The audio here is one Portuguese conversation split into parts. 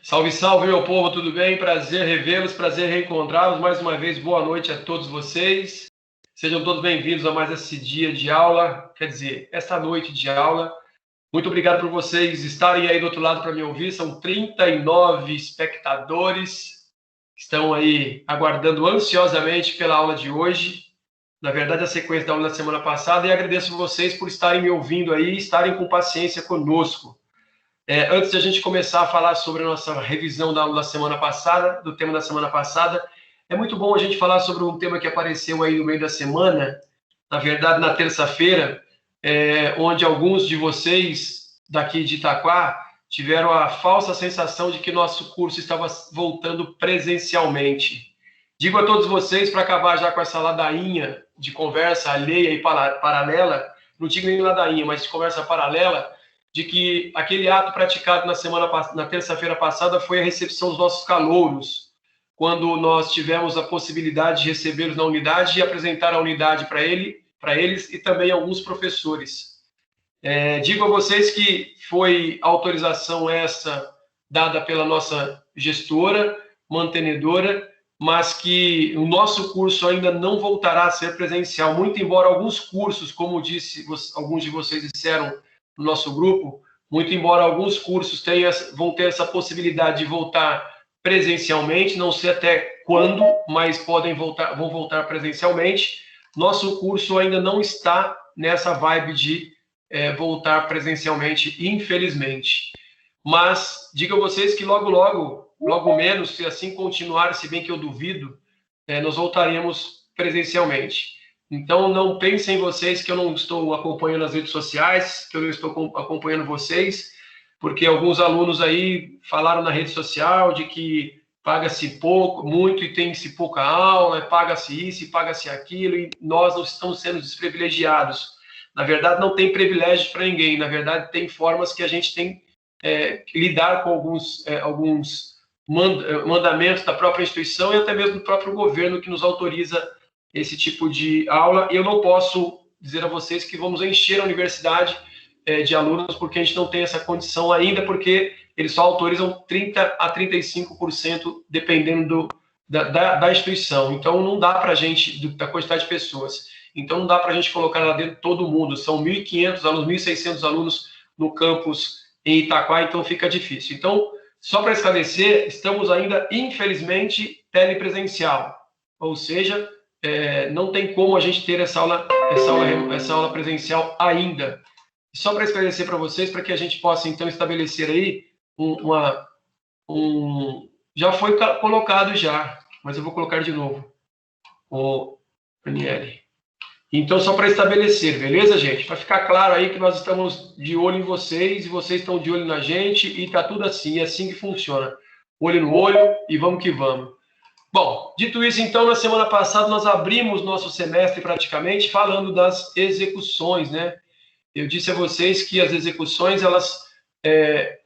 Salve, salve, meu povo, tudo bem? Prazer revê-los, prazer reencontrá-los. Mais uma vez, boa noite a todos vocês. Sejam todos bem-vindos a mais esse dia de aula, quer dizer, essa noite de aula. Muito obrigado por vocês estarem aí do outro lado para me ouvir. São 39 espectadores que estão aí aguardando ansiosamente pela aula de hoje. Na verdade, a sequência da aula da semana passada, e agradeço vocês por estarem me ouvindo aí, estarem com paciência conosco. Antes de a gente começar a falar sobre a nossa revisão da aula da semana passada, do tema da semana passada, é muito bom a gente falar sobre um tema que apareceu aí no meio da semana, na verdade, na terça-feira, onde alguns de vocês daqui de Itaquá tiveram a falsa sensação de que nosso curso estava voltando presencialmente. Digo a todos vocês, para acabar já com essa ladainha de conversa alheia e paralela, não digo nem ladainha, mas de conversa paralela, de que aquele ato praticado na terça-feira passada foi a recepção dos nossos calouros, quando nós tivemos a possibilidade de recebê-los na unidade e apresentar a unidade para eles e também alguns professores. Digo a vocês que foi autorização essa dada pela nossa gestora, mantenedora, mas que o nosso curso ainda não voltará a ser presencial, muito embora alguns cursos, como alguns de vocês disseram no nosso grupo, muito embora alguns cursos vão ter essa possibilidade de voltar presencialmente, não sei até quando, mas vão voltar presencialmente. Nosso curso ainda não está nessa vibe de voltar presencialmente, infelizmente. Mas digo a vocês que logo menos, se assim continuar, se bem que eu duvido, nós voltaremos presencialmente. Então, não pensem vocês que eu não estou acompanhando as redes sociais, que eu não estou acompanhando vocês, porque alguns alunos aí falaram na rede social de que paga-se muito e tem-se pouca aula, paga-se isso e paga-se aquilo, e nós não estamos sendo desprivilegiados. Na verdade, não tem privilégio para ninguém. Na verdade, tem formas que a gente tem que lidar com alguns mandamentos da própria instituição e até mesmo do próprio governo que nos autoriza esse tipo de aula. Eu não posso dizer a vocês que vamos encher a universidade de alunos, porque a gente não tem essa condição ainda, porque eles só autorizam 30% a 35%, dependendo da instituição. Então, não dá para a gente, da quantidade de pessoas, então não dá para a gente colocar lá dentro todo mundo. São 1.500 alunos, 1.600 alunos no campus em Itaquá, então fica difícil. Então, só para esclarecer, estamos ainda, infelizmente, telepresencial, ou seja, não tem como a gente ter essa aula presencial ainda. Só para esclarecer para vocês, para que a gente possa, então, estabelecer aí já foi colocado já, mas eu vou colocar de novo, o Daniele. Então, só para estabelecer, beleza, gente? Para ficar claro aí que nós estamos de olho em vocês, e vocês estão de olho na gente, e tá tudo assim, é assim que funciona. Olho no olho, e vamos que vamos. Bom, dito isso, então, na semana passada nós abrimos nosso semestre praticamente falando das execuções, né? Eu disse a vocês que as execuções, elas,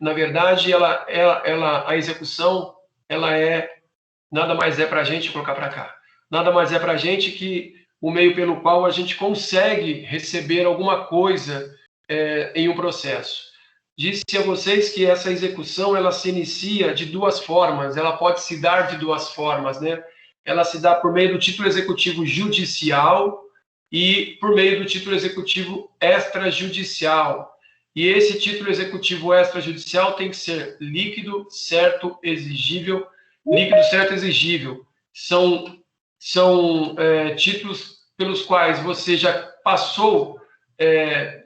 na verdade, a execução, ela nada mais é para a gente, vou colocar para cá, nada mais é para a gente que o meio pelo qual a gente consegue receber alguma coisa em um processo. Disse a vocês que essa execução, ela se inicia de duas formas, ela pode se dar de duas formas, né? Ela se dá por meio do título executivo judicial e por meio do título executivo extrajudicial. E esse título executivo extrajudicial tem que ser líquido, certo, exigível. Líquido, certo, exigível. São títulos pelos quais você já passou,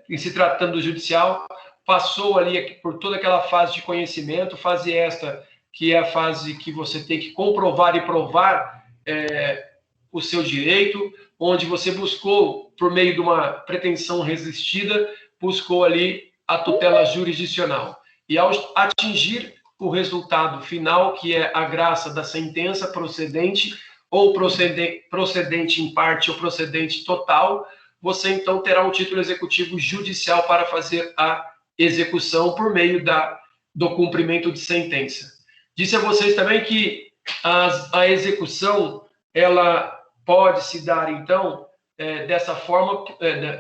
em se tratando do judicial, passou ali por toda aquela fase de conhecimento, fase esta, que é a fase que você tem que comprovar e provar o seu direito, onde você buscou, por meio de uma pretensão resistida, buscou ali a tutela jurisdicional. E ao atingir o resultado final, que é a graça da sentença procedente, ou procedente em parte ou procedente total, você então terá um título executivo judicial para fazer a execução por meio do cumprimento de sentença. Disse a vocês também que a execução, ela pode se dar, então, dessa forma,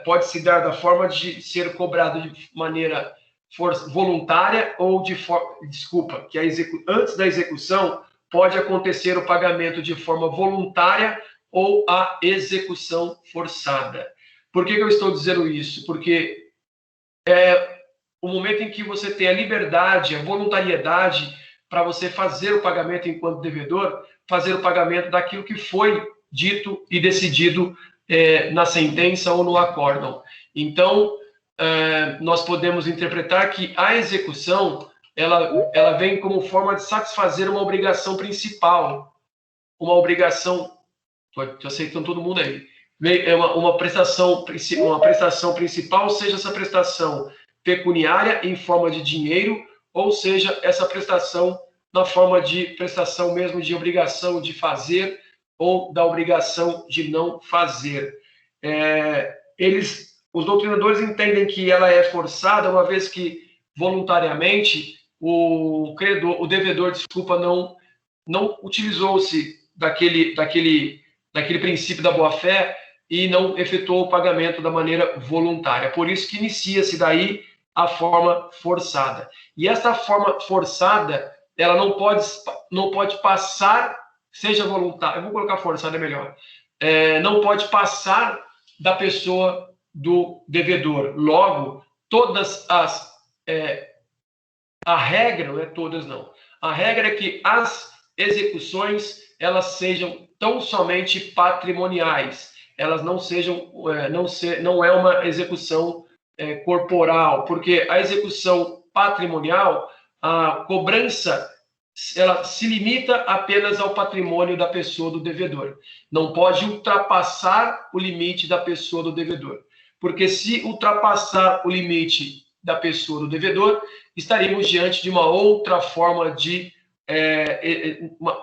pode se dar da forma de ser cobrado de maneira voluntária ou de forma... Desculpa, que antes da execução pode acontecer o pagamento de forma voluntária ou a execução forçada. Por que eu estou dizendo isso? Porque é o momento em que você tem a liberdade, a voluntariedade para você fazer o pagamento enquanto devedor, fazer o pagamento daquilo que foi dito e decidido na sentença ou no acórdão. Então, nós podemos interpretar que a execução ela vem como forma de satisfazer uma obrigação principal, uma obrigação... Estou aceitando todo mundo aí. É uma prestação principal, seja essa prestação pecuniária em forma de dinheiro, ou seja, essa prestação na forma de prestação mesmo de obrigação de fazer ou da obrigação de não fazer. Os doutrinadores entendem que ela é forçada, uma vez que voluntariamente o devedor, não utilizou-se daquele princípio da boa-fé e não efetuou o pagamento da maneira voluntária. Por isso que inicia-se daí a forma forçada. E essa forma forçada, ela não pode passar, seja voluntária, eu vou colocar forçada, é melhor, não pode passar da pessoa do devedor. Logo, a regra, não é todas não, a regra é que as execuções, elas sejam tão somente patrimoniais, elas não sejam, não é uma execução corporal, porque a execução patrimonial, a cobrança, ela se limita apenas ao patrimônio da pessoa do devedor. Não pode ultrapassar o limite da pessoa do devedor, porque se ultrapassar o limite da pessoa do devedor, estaríamos diante de uma outra forma de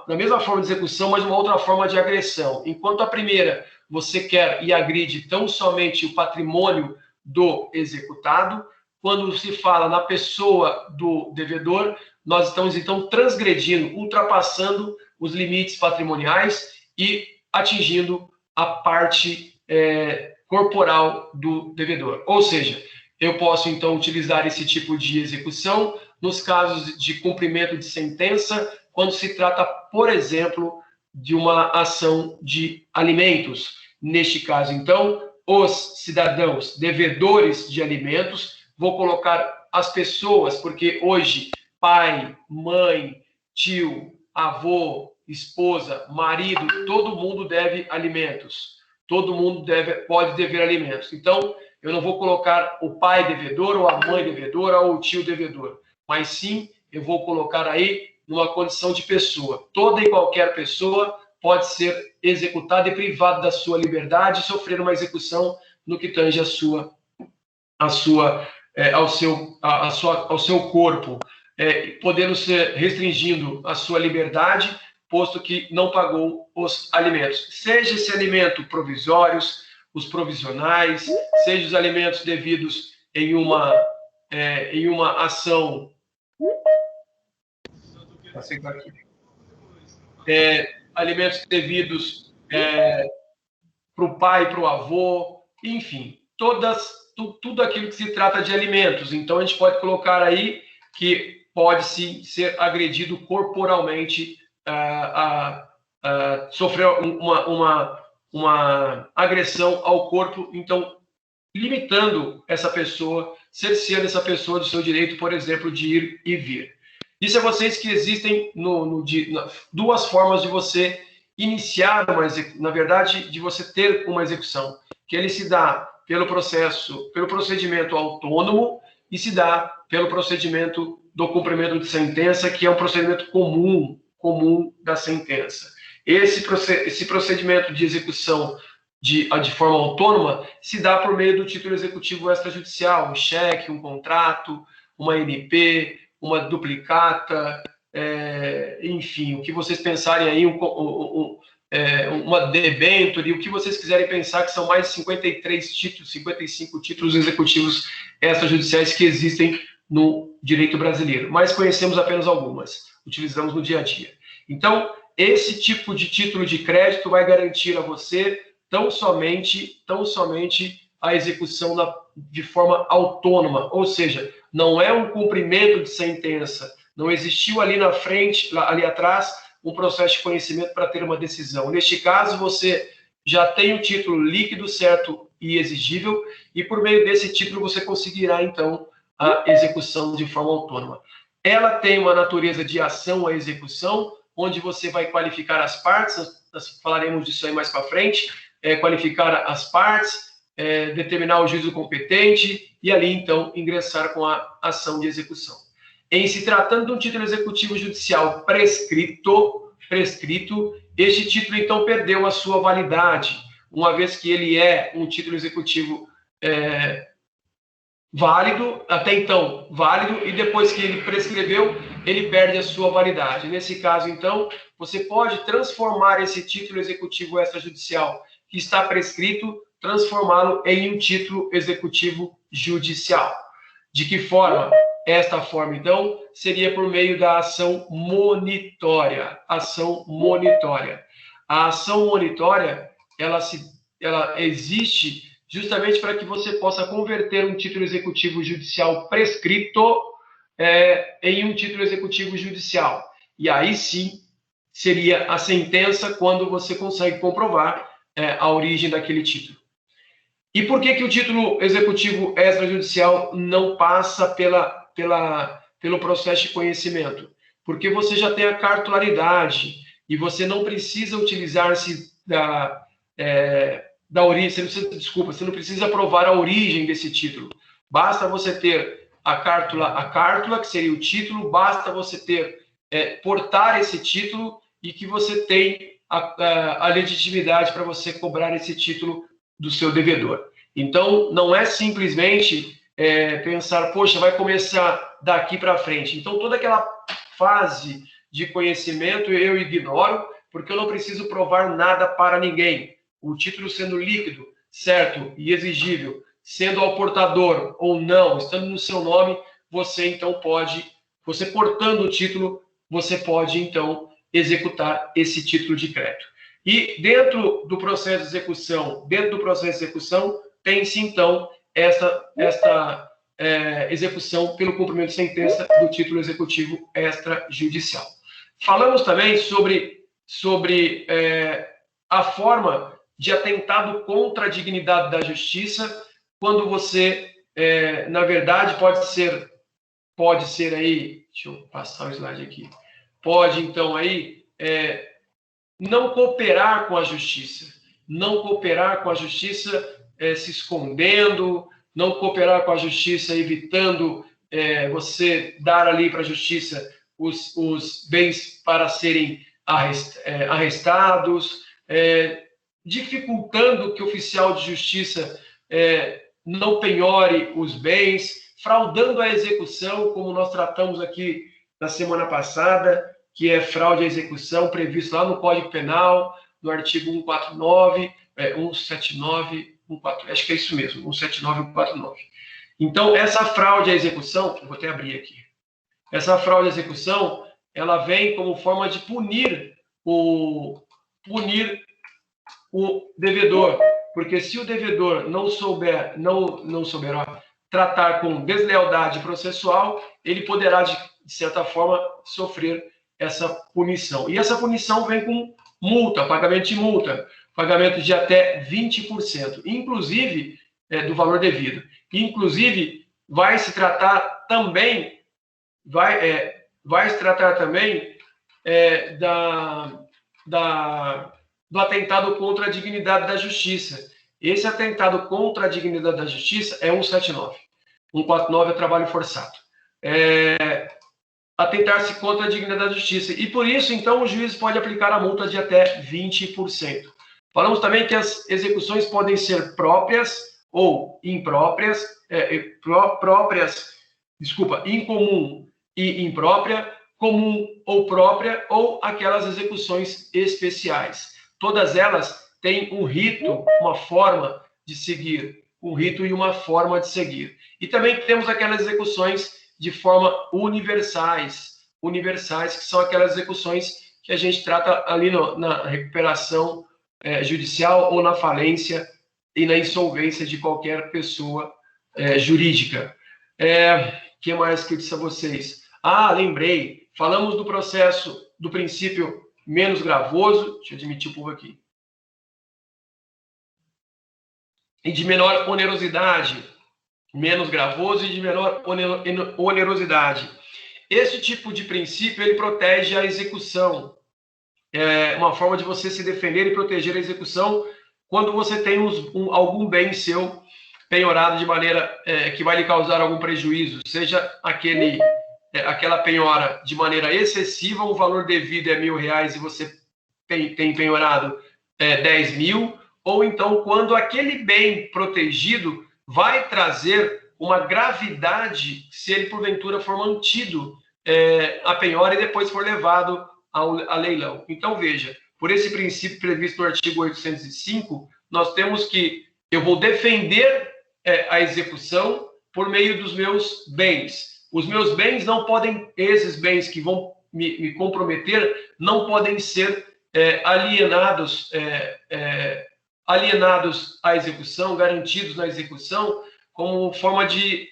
na mesma forma de execução, mas uma outra forma de agressão. Enquanto a primeira, você quer e agride tão somente o patrimônio do executado, quando se fala na pessoa do devedor, nós estamos, então, transgredindo, ultrapassando os limites patrimoniais e atingindo a parte corporal do devedor. Ou seja, eu posso, então, utilizar esse tipo de execução nos casos de cumprimento de sentença, quando se trata, por exemplo, de uma ação de alimentos. Neste caso, então, os cidadãos devedores de alimentos, vou colocar as pessoas, porque hoje pai, mãe, tio, avô, esposa, marido, todo mundo deve alimentos. Todo mundo pode dever alimentos. Então, eu não vou colocar o pai devedor, ou a mãe devedora, ou o tio devedor, mas sim, eu vou colocar aí numa condição de pessoa. Toda e qualquer pessoa pode ser executada e privada da sua liberdade e sofrer uma execução no que tange ao seu corpo, podendo ser restringindo a sua liberdade, posto que não pagou os alimentos. Seja esse alimento provisórios, os provisionais, seja os alimentos devidos em uma ação... alimentos devidos para o pai, para o avô, enfim, tudo aquilo que se trata de alimentos. Então, a gente pode colocar aí que pode sim ser agredido corporalmente, sofrer uma agressão ao corpo, então, limitando essa pessoa, cerceando essa pessoa do seu direito, por exemplo, de ir e vir. Disse a vocês que existem duas formas de você iniciar na verdade, de você ter uma execução, que ele se dá pelo procedimento autônomo e se dá pelo procedimento do cumprimento de sentença, que é um procedimento comum da sentença. Esse procedimento de execução de forma autônoma se dá por meio do título executivo extrajudicial, um cheque, um contrato, uma NP, uma duplicata, enfim, o que vocês pensarem aí, uma debenture, o que vocês quiserem pensar, que são mais de 55 títulos executivos extrajudiciais que existem no direito brasileiro, mas conhecemos apenas algumas, utilizamos no dia a dia. Então, esse tipo de título de crédito vai garantir a você tão somente a execução de forma autônoma, ou seja, não é um cumprimento de sentença, não existiu ali na frente, ali atrás, um processo de conhecimento para ter uma decisão. Neste caso, você já tem o título líquido, certo e exigível, e por meio desse título você conseguirá, então, a execução de forma autônoma. Ela tem uma natureza de ação à execução, onde você vai qualificar as partes, nós falaremos disso aí mais para frente, qualificar as partes, determinar o juízo competente e ali, então, ingressar com a ação de execução. Em se tratando de um título executivo judicial prescrito, este título, então, perdeu a sua validade, uma vez que ele é um título executivo válido, até então válido, e depois que ele prescreveu, ele perde a sua validade. Nesse caso, então, você pode transformar esse título executivo extrajudicial que está prescrito, transformá-lo em um título executivo judicial. De que forma? Esta forma, então, seria por meio da ação monitória. Ação monitória. A ação monitória, ela existe justamente para que você possa converter um título executivo judicial prescrito em um título executivo judicial. E aí sim, seria a sentença quando você consegue comprovar a origem daquele título. E por que o título executivo extrajudicial não passa pelo processo de conhecimento? Porque você já tem a cartularidade e você não precisa utilizar-se da origem, você não precisa provar a origem desse título. Basta você ter a cártula, que seria o título, basta você ter, portar esse título e que você tem a legitimidade para você cobrar esse título do seu devedor. Então, não é simplesmente pensar, poxa, vai começar daqui para frente. Então, toda aquela fase de conhecimento eu ignoro, porque eu não preciso provar nada para ninguém. O título sendo líquido, certo e exigível, sendo ao portador ou não, estando no seu nome, você então pode, você portando o título, você pode então executar esse título de crédito. E dentro do processo de execução, tem-se então esta execução pelo cumprimento de sentença do título executivo extrajudicial. Falamos também sobre a forma de atentado contra a dignidade da justiça, quando você, na verdade, pode ser aí, deixa eu passar o slide aqui, pode então aí não cooperar com a justiça, se escondendo, não cooperar com a justiça, evitando você dar ali para a justiça os bens para serem arrestados, dificultando que o oficial de justiça não penhore os bens, fraudando a execução, como nós tratamos aqui na semana passada, que é fraude à execução, previsto lá no Código Penal, no artigo 149, 179, 149, acho que é isso mesmo, 179 e 149. Então, essa fraude à execução, vou até abrir aqui, essa fraude à execução, ela vem como forma de punir o devedor, porque se o devedor não souber tratar com deslealdade processual, ele poderá, de certa forma, sofrer essa punição. E essa punição vem com multa, pagamento de multa, pagamento de até 20%, inclusive do valor devido. Inclusive, vai se tratar também do atentado contra a dignidade da justiça. Esse atentado contra a dignidade da justiça é 179. 149 é trabalho forçado. Atentar-se contra a dignidade da justiça. E por isso, então, o juiz pode aplicar a multa de até 20%. Falamos também que as execuções podem ser próprias ou impróprias, incomum e imprópria, comum ou própria, ou aquelas execuções especiais. Todas elas têm um rito, uma forma de seguir, um rito e uma forma de seguir. E também temos aquelas execuções de forma universais, que são aquelas execuções que a gente trata ali na recuperação judicial ou na falência e na insolvência de qualquer pessoa jurídica. Que mais que eu disse a vocês? Lembrei, falamos do processo, do princípio menos gravoso, deixa eu admitir o povo aqui, e de menor onerosidade, menos gravoso e de menor onerosidade. Esse tipo de princípio, ele protege a execução. É uma forma de você se defender e proteger a execução quando você tem algum bem seu penhorado de maneira que vai lhe causar algum prejuízo, seja aquela penhora de maneira excessiva, o valor devido é R$1.000 e você tem penhorado 10 mil, ou então quando aquele bem protegido vai trazer uma gravidade se ele porventura for mantido a penhora e depois for levado a leilão. Então, veja, por esse princípio previsto no artigo 805, nós temos que eu vou defender a execução por meio dos meus bens. Os meus bens não podem, esses bens que vão me comprometer, não podem ser alienados à execução, garantidos na execução, como forma de,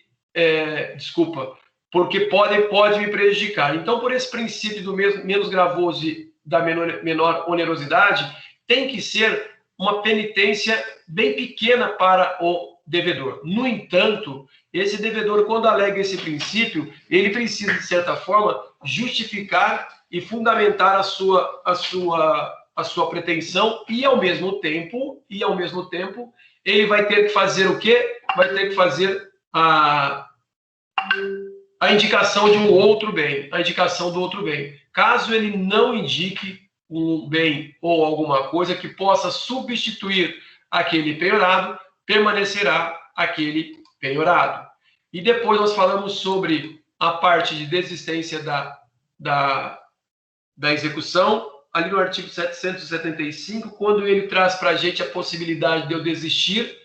porque pode me prejudicar. Então, por esse princípio do menos gravoso e da menor onerosidade, tem que ser uma penitência bem pequena para o devedor. No entanto, esse devedor, quando alega esse princípio, ele precisa, de certa forma, justificar e fundamentar a sua pretensão e, ao mesmo tempo, ele vai ter que fazer o quê? Vai ter que fazer a indicação de um outro bem, a indicação do outro bem. Caso ele não indique um bem ou alguma coisa que possa substituir aquele penhorado, permanecerá aquele penhorado. E depois nós falamos sobre a parte de desistência da execução, ali no artigo 775, quando ele traz para a gente a possibilidade de eu desistir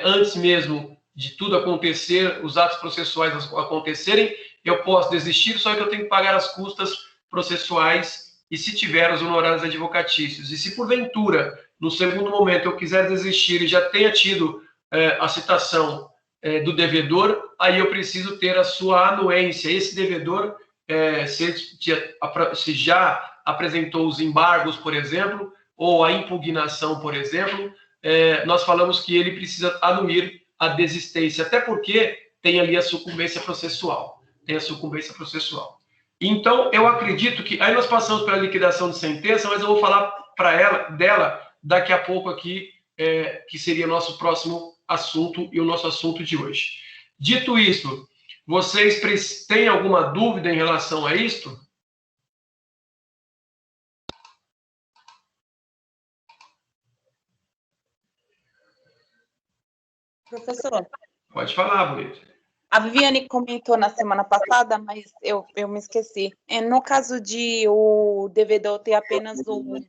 antes mesmo de tudo acontecer, os atos processuais acontecerem, eu posso desistir, só que eu tenho que pagar as custas processuais e se tiver os honorários advocatícios. E se porventura, no segundo momento, eu quiser desistir e já tenha tido a citação do devedor, aí eu preciso ter a sua anuência. Esse devedor, se já apresentou os embargos, por exemplo, ou a impugnação, por exemplo, nós falamos que ele precisa anuir a desistência, até porque tem ali a sucumbência processual. Então, eu acredito que... Aí nós passamos pela liquidação de sentença, mas eu vou falar dela daqui a pouco aqui, que seria o nosso próximo assunto e o nosso assunto de hoje. Dito isto, vocês têm alguma dúvida em relação a isto? Professor. Pode falar, Bonito. A Viviane comentou na semana passada, mas eu me esqueci. No caso de o devedor ter apenas um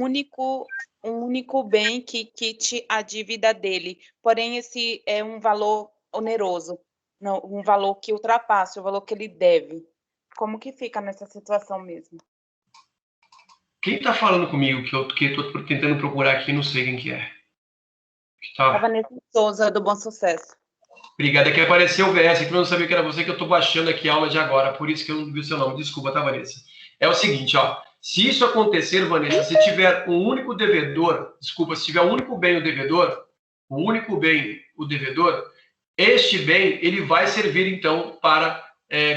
único bem que quite a dívida dele, porém esse é um valor oneroso, não, um valor que ultrapasse o valor que ele deve. Como que fica nessa situação mesmo? Quem está falando comigo que eu estou tentando procurar aqui, não sei quem que é. A Vanessa Souza, do Bom Sucesso. Obrigado. Aqui apareceu o VS, aqui eu não sabia que era você, que eu estou baixando aqui a aula de agora, por isso que eu não vi o seu nome. Desculpa, tá, Vanessa? É o seguinte, ó. Se isso acontecer, Vanessa, se tiver um único devedor, se tiver um único bem o devedor, este bem, ele vai servir, então, para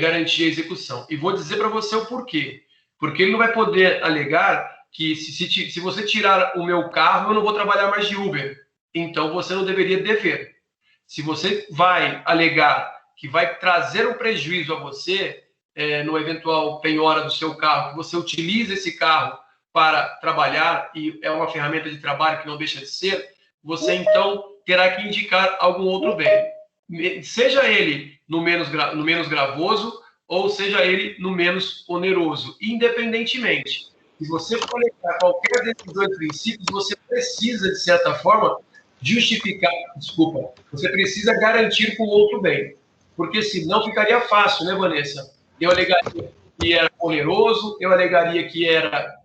garantir a execução. E vou dizer para você o porquê. Porque ele não vai poder alegar que se você tirar o meu carro, eu não vou trabalhar mais de Uber. Então, você não deveria dever. Se você vai alegar que vai trazer um prejuízo a você, no eventual penhora do seu carro, que você utiliza esse carro para trabalhar e é uma ferramenta de trabalho que não deixa de ser, você então terá que indicar algum outro bem. Seja ele no menos gravoso ou seja ele no menos oneroso. Independentemente, se você for alegar qualquer desses dois princípios, você precisa, de certa forma, você precisa garantir com outro bem. Porque senão ficaria fácil, né, Vanessa? Eu alegaria que era oneroso, eu alegaria que era,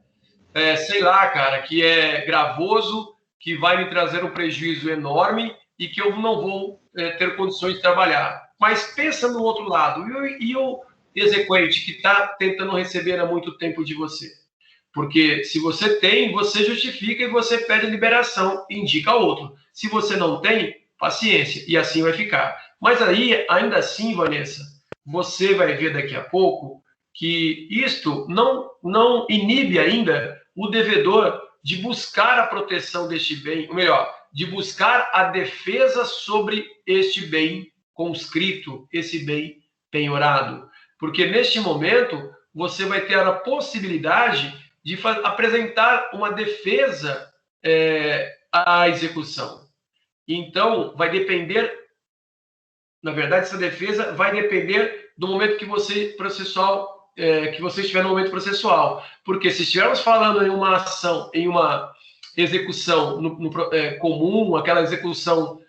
sei lá, cara, que é gravoso, que vai me trazer um prejuízo enorme e que eu não vou ter condições de trabalhar. Mas pensa no outro lado, e o exequente que está tentando receber há muito tempo de você? Porque se você tem, você justifica e você pede liberação, indica outro. Se você não tem, paciência, e assim vai ficar. Mas aí, ainda assim, Vanessa, você vai ver daqui a pouco que isto não inibe ainda o devedor de buscar a proteção deste bem, ou melhor, de buscar a defesa sobre este bem conscrito, esse bem penhorado. Porque neste momento, você vai ter a possibilidade de apresentar uma defesa à execução. Então, vai depender, na verdade, essa defesa vai depender do momento que você processual, que você estiver no momento processual. Porque se estivermos falando em uma ação, em uma execução comum, aquela execução,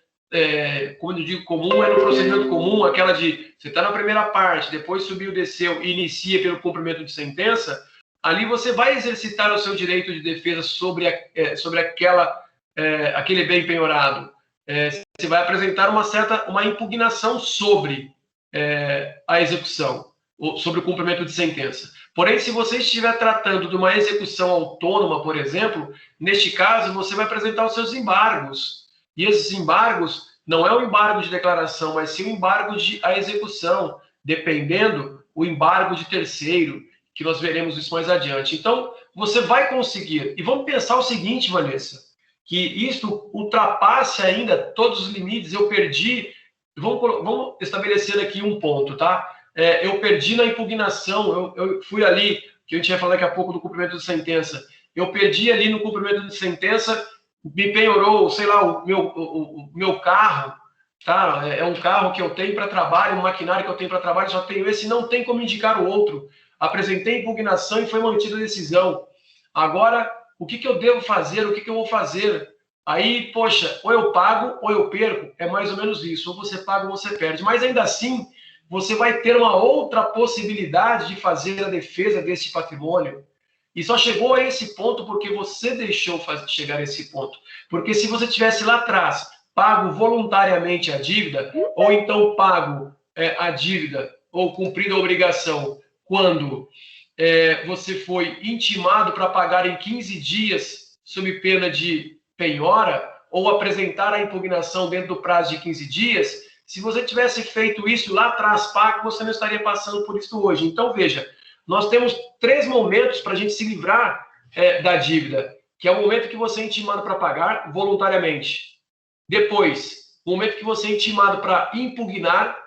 como eu digo, comum é no procedimento comum, aquela de você está na primeira parte, depois subiu, desceu e inicia pelo cumprimento de sentença, ali você vai exercitar o seu direito de defesa sobre aquele bem penhorado. Você vai apresentar uma impugnação sobre a execução, sobre o cumprimento de sentença. Porém, se você estiver tratando de uma execução autônoma, por exemplo, neste caso, você vai apresentar os seus embargos. E esses embargos não é um embargo de declaração, mas sim um embargo à execução, dependendo o embargo de terceiro, que nós veremos isso mais adiante. Então, você vai conseguir. E vamos pensar o seguinte, Vanessa, que isto ultrapasse ainda todos os limites. Eu perdi, vamos estabelecer aqui um ponto, tá? Eu perdi na impugnação, eu fui ali, que a gente vai falar daqui a pouco do cumprimento de sentença, eu perdi ali no cumprimento de sentença, me penhorou, sei lá, o meu carro, tá? É um carro que eu tenho para trabalho, um maquinário que eu tenho para trabalho, só tenho esse, não tem como indicar o outro. Apresentei impugnação e foi mantida a decisão. Agora, o que eu devo fazer? O que eu vou fazer? Aí, poxa, ou eu pago ou eu perco. É mais ou menos isso. Ou você paga ou você perde. Mas ainda assim, você vai ter uma outra possibilidade de fazer a defesa desse patrimônio. E só chegou a esse ponto porque você deixou chegar a esse ponto. Porque se você tivesse lá atrás pago voluntariamente a dívida, ou então pago a dívida, ou cumprido a obrigação, quando você foi intimado para pagar em 15 dias, sob pena de penhora, ou apresentar a impugnação dentro do prazo de 15 dias, se você tivesse feito isso lá atrás, pago, você não estaria passando por isso hoje. Então, veja, nós temos 3 momentos para a gente se livrar da dívida, que é o momento que você é intimado para pagar voluntariamente. Depois, o momento que você é intimado para impugnar,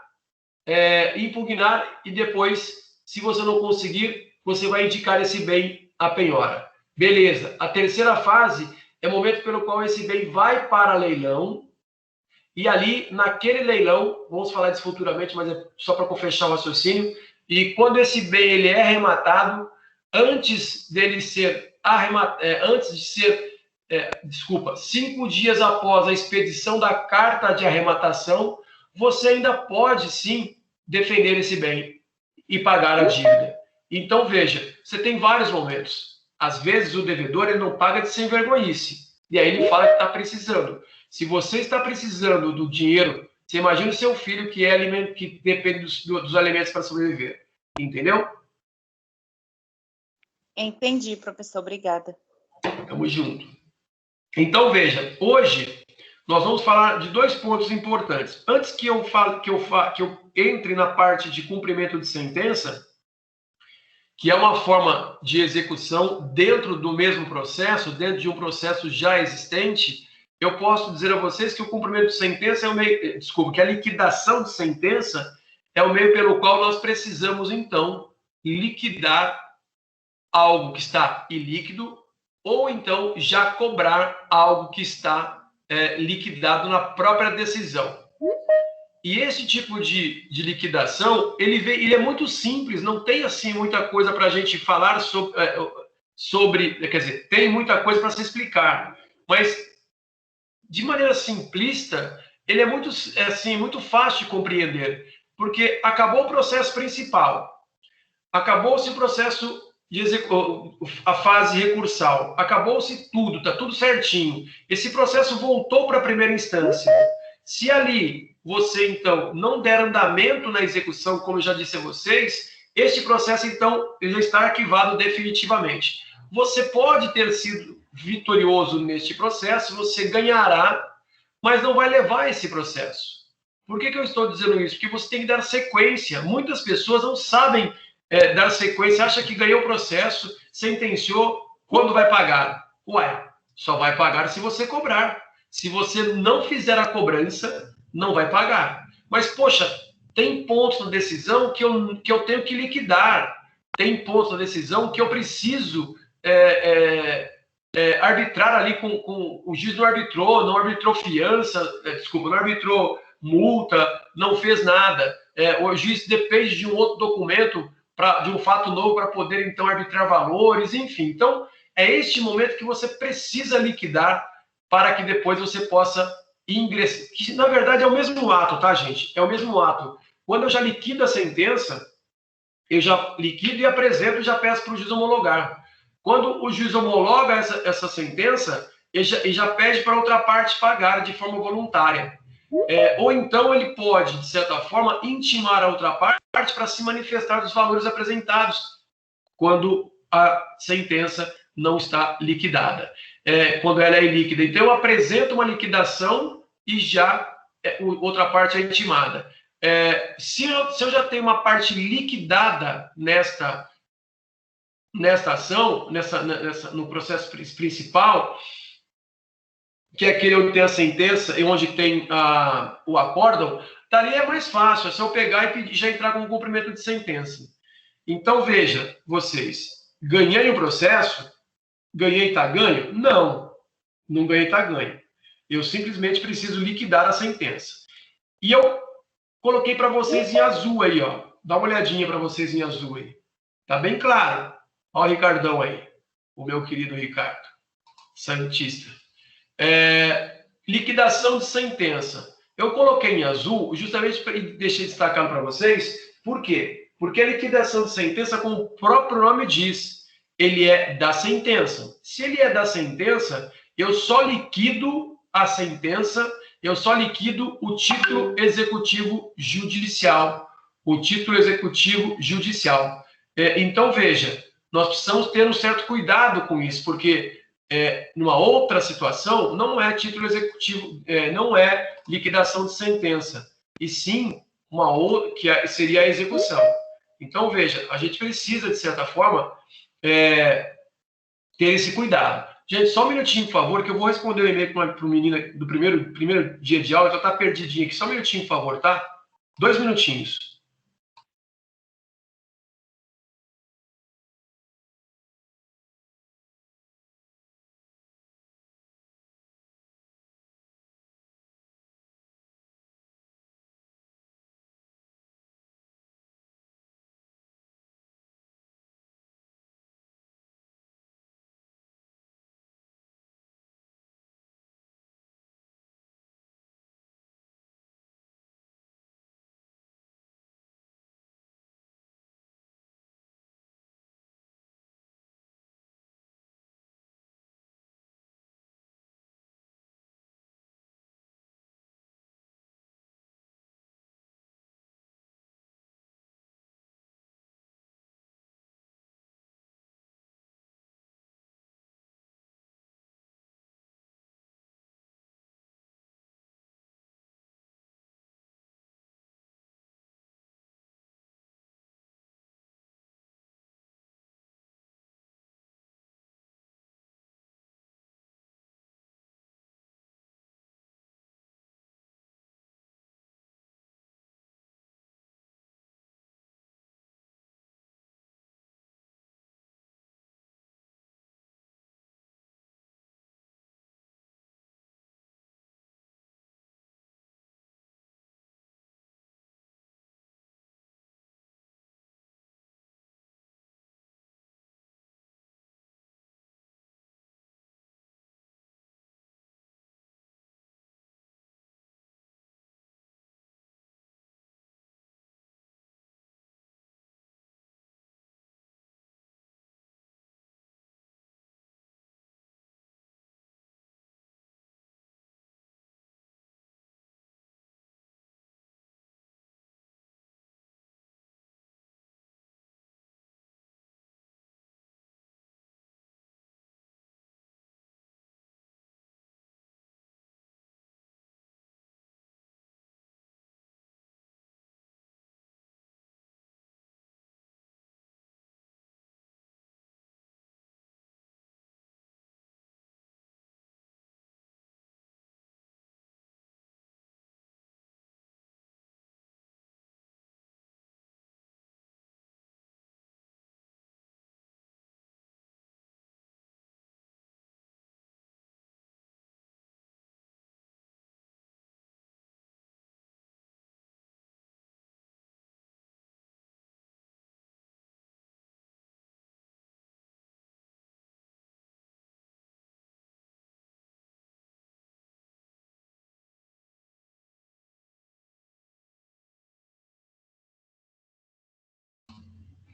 e depois, se você não conseguir, você vai indicar esse bem à penhora. Beleza. A terceira fase é o momento pelo qual esse bem vai para leilão, e ali, naquele leilão, vamos falar disso futuramente, mas é só para fechar o raciocínio, e quando esse bem ele é arrematado, antes dele ser arrematado, 5 dias após a expedição da carta de arrematação, você ainda pode, sim, defender esse bem e pagar a dívida. Então, veja, você tem vários momentos. Às vezes, o devedor ele não paga de sem vergonhice. E aí ele fala que está precisando. Se você está precisando do dinheiro, você imagina o seu filho que depende dos alimentos para sobreviver. Entendeu? Entendi, professor. Obrigada. Tamo junto. Então, veja, hoje nós vamos falar de 2 pontos importantes. Antes que eu entre na parte de cumprimento de sentença, que é uma forma de execução dentro do mesmo processo, dentro de um processo já existente, eu posso dizer a vocês que o cumprimento de sentença é o meio, que a liquidação de sentença é o meio pelo qual nós precisamos, então, liquidar algo que está ilíquido ou, então, já cobrar algo que está liquidado na própria decisão. E esse tipo de liquidação, ele é muito simples, não tem, assim, muita coisa para a gente falar sobre, quer dizer, tem muita coisa para se explicar, mas de maneira simplista, ele é muito, muito fácil de compreender, porque acabou o processo principal, acabou-se o processo a fase recursal. Acabou-se tudo, está tudo certinho. Esse processo voltou para a primeira instância. Se ali você, então, não der andamento na execução, como eu já disse a vocês, este processo, então, já está arquivado definitivamente. Você pode ter sido vitorioso neste processo, você ganhará, mas não vai levar esse processo. Por que eu estou dizendo isso? Porque você tem que dar sequência. Muitas pessoas não sabem dar sequência, acha que ganhou o processo, sentenciou, quando vai pagar? Ué, só vai pagar se você cobrar. Se você não fizer a cobrança, não vai pagar. Mas, poxa, tem pontos na decisão que eu tenho que liquidar. Tem pontos na decisão que eu preciso arbitrar ali com o juiz não arbitrou fiança, desculpa, não arbitrou multa, não fez nada. O juiz depende de um outro documento, de um fato novo para poder, então, arbitrar valores, enfim. Então, é este momento que você precisa liquidar para que depois você possa ingressar. Que, na verdade, é o mesmo ato, tá, gente? É o mesmo ato. Quando eu já liquido a sentença, eu já liquido e apresento e já peço para o juiz homologar. Quando o juiz homologa essa sentença, ele já pede para outra parte pagar de forma voluntária. Ou então ele pode, de certa forma, intimar a outra parte para se manifestar dos valores apresentados quando a sentença não está liquidada, quando ela é ilíquida. Então, eu apresento uma liquidação e já outra parte é intimada. Se eu já tenho uma parte liquidada nesta ação, no processo principal, que é aquele onde tem a sentença e onde tem o acórdão, dali é mais fácil, é só eu pegar e já entrar com o cumprimento de sentença. Então, veja, vocês, ganhei o processo? Ganhei, tá ganho? Não, não ganhei, tá ganho. Eu simplesmente preciso liquidar a sentença. E eu coloquei para vocês em azul aí, ó. Dá uma olhadinha para vocês em azul aí. Tá bem claro. Ó o Ricardão aí, o meu querido Ricardo, santista. Liquidação de sentença. Eu coloquei em azul justamente para deixei destacado para vocês. Por quê? Porque a liquidação de sentença, como o próprio nome diz, ele é da sentença. Se ele é da sentença, eu só liquido a sentença, eu só liquido o título executivo judicial. O título executivo judicial. Então, veja, nós precisamos ter um certo cuidado com isso, porque numa outra situação, não é título executivo, não é liquidação de sentença, e sim uma outra, que seria a execução. Então, veja, a gente precisa, de certa forma, ter esse cuidado. Gente, só um minutinho, por favor, que eu vou responder o e-mail para o menino do primeiro dia de aula, então tá perdidinho aqui. Só um minutinho, por favor, tá? 2 minutinhos.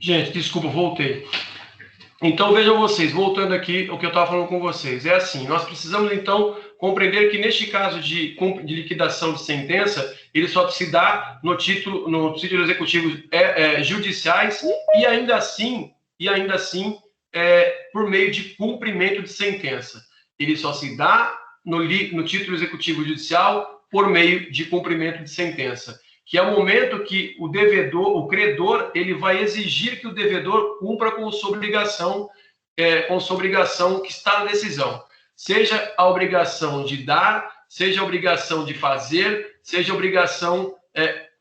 Gente, desculpa, voltei. Então, vejam vocês, voltando aqui o que eu estava falando com vocês. É assim, nós precisamos, então, compreender que, neste caso de liquidação de sentença, ele só se dá no título executivo judiciais e ainda assim, por meio de cumprimento de sentença. Ele só se dá no título executivo judicial por meio de cumprimento de sentença, que é o momento que o devedor, o credor, ele vai exigir que o devedor cumpra com sua obrigação, que está na decisão. Seja a obrigação de dar, seja a obrigação de fazer, seja a obrigação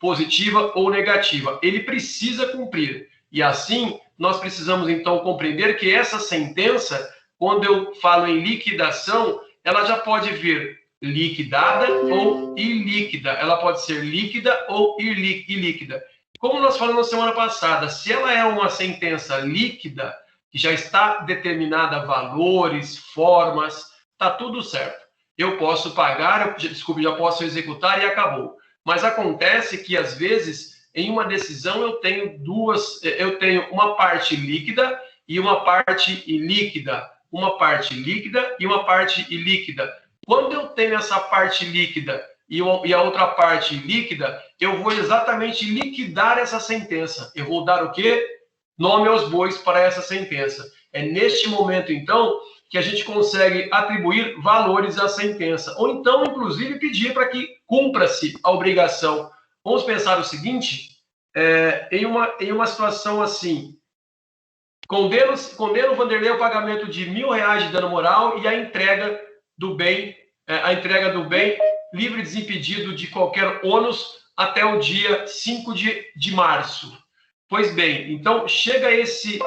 positiva ou negativa. Ele precisa cumprir. E assim, nós precisamos, então, compreender que essa sentença, quando eu falo em liquidação, ela já pode vir liquidada ou ilíquida. Ela pode ser líquida ou ilíquida. Como nós falamos na semana passada, se ela é uma sentença líquida, que já está determinada valores, formas, está tudo certo. Eu posso pagar, já posso executar e acabou. Mas acontece que, às vezes, em uma decisão eu tenho uma parte líquida e uma parte ilíquida. Uma parte líquida e uma parte ilíquida. Quando eu tenho essa parte líquida e a outra parte líquida, eu vou exatamente liquidar essa sentença. Eu vou dar o quê? Nome aos bois para essa sentença. É neste momento, então, que a gente consegue atribuir valores à sentença. Ou então, inclusive, pedir para que cumpra-se a obrigação. Vamos pensar o seguinte, em uma situação assim, condeno o Vanderlei ao pagamento de R$1.000 de dano moral e a entrega do bem livre e desimpedido de qualquer ônus até o dia 5 de março. Pois bem, então chega esse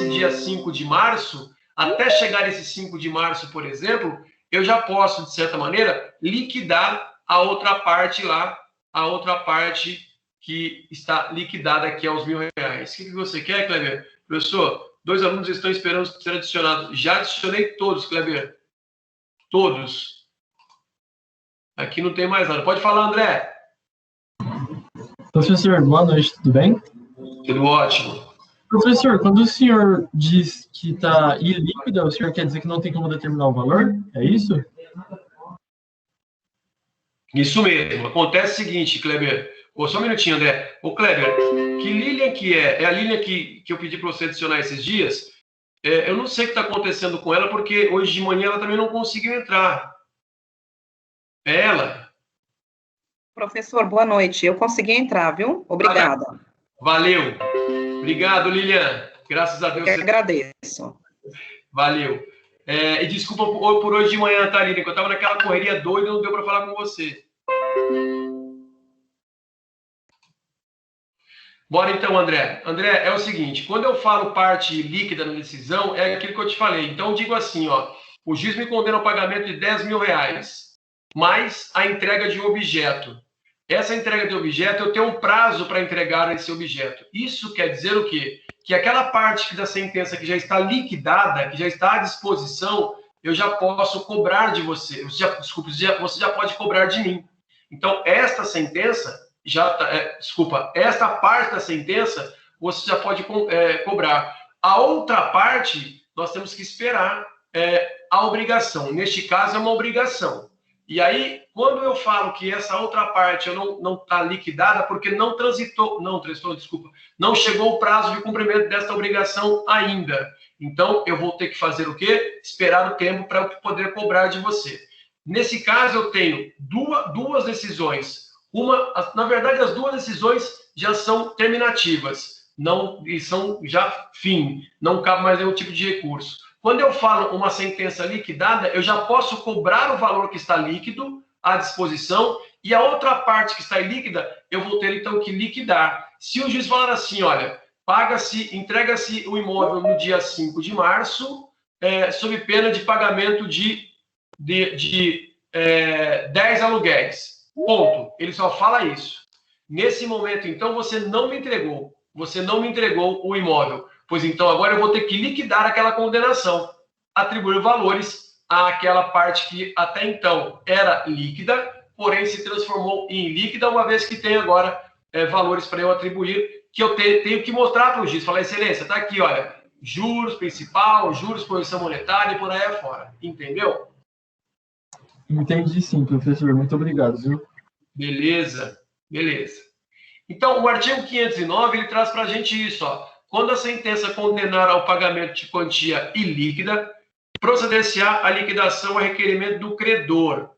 dia 5 de março, até chegar esse 5 de março, por exemplo, eu já posso, de certa maneira, liquidar a outra parte lá, a outra parte que está liquidada aqui aos R$1.000. O que você quer, Kleber? Professor, 2 alunos estão esperando ser adicionados. Já adicionei todos, Kleber. Todos. Aqui não tem mais nada. Pode falar, André. Professor, boa noite, tudo bem? Tudo ótimo. Professor, quando o senhor diz que está ilíquida, o senhor quer dizer que não tem como determinar o valor? É isso? Isso mesmo. Acontece o seguinte, Kleber. Só um minutinho, André. Ô, Kleber, que Lilian que é? É a Lilian que eu pedi para você adicionar esses dias? Eu não sei o que está acontecendo com ela, porque hoje de manhã ela também não conseguiu entrar. É ela? Professor, boa noite. Eu consegui entrar, viu? Obrigada. Valeu. Obrigado, Lilian. Graças a Deus. Eu agradeço. Valeu. E desculpa por hoje de manhã, tá, Lilian? Que eu estava naquela correria doida e não deu para falar com você. Bora então, André. André, é o seguinte, quando eu falo parte líquida na decisão, é aquilo que eu te falei. Então, eu digo assim, ó, o juiz me condena ao pagamento de R$10.000, mais a entrega de um objeto. Essa entrega de objeto, eu tenho um prazo para entregar esse objeto. Isso quer dizer o quê? Que aquela parte da sentença que já está liquidada, que já está à disposição, eu já posso cobrar de você. Você já pode cobrar de mim. Então, esta sentença... esta parte da sentença você já pode cobrar. A outra parte, nós temos que esperar a obrigação. Neste caso, é uma obrigação. E aí, quando eu falo que essa outra parte não está liquidada, porque não chegou o prazo de cumprimento desta obrigação ainda. Então, eu vou ter que fazer o quê? Esperar o tempo para eu poder cobrar de você. Nesse caso, eu tenho duas decisões. Na verdade, as duas decisões já são terminativas, e são já fim, não cabe mais nenhum tipo de recurso. Quando eu falo uma sentença liquidada, eu já posso cobrar o valor que está líquido à disposição, e a outra parte que está ilíquida, eu vou ter então que liquidar. Se o juiz falar assim, olha, entrega-se o imóvel no dia 5 de março, sob pena de pagamento de 10 aluguéis. Ponto. Ele só fala isso. Nesse momento, então, você não me entregou o imóvel. Pois então, agora eu vou ter que liquidar aquela condenação, atribuir valores àquela parte que até então era líquida, porém se transformou em líquida, uma vez que tem agora valores para eu atribuir que eu tenho que mostrar para o juiz. Falar, excelência, está aqui, olha, juros principal, juros, posição monetária e por aí afora. Entendeu? Entendi sim, professor. Muito obrigado, viu? Beleza, beleza. Então, o artigo 509, ele traz para a gente isso, ó. Quando a sentença condenar ao pagamento de quantia ilíquida, proceder-se-á a liquidação a requerimento do credor.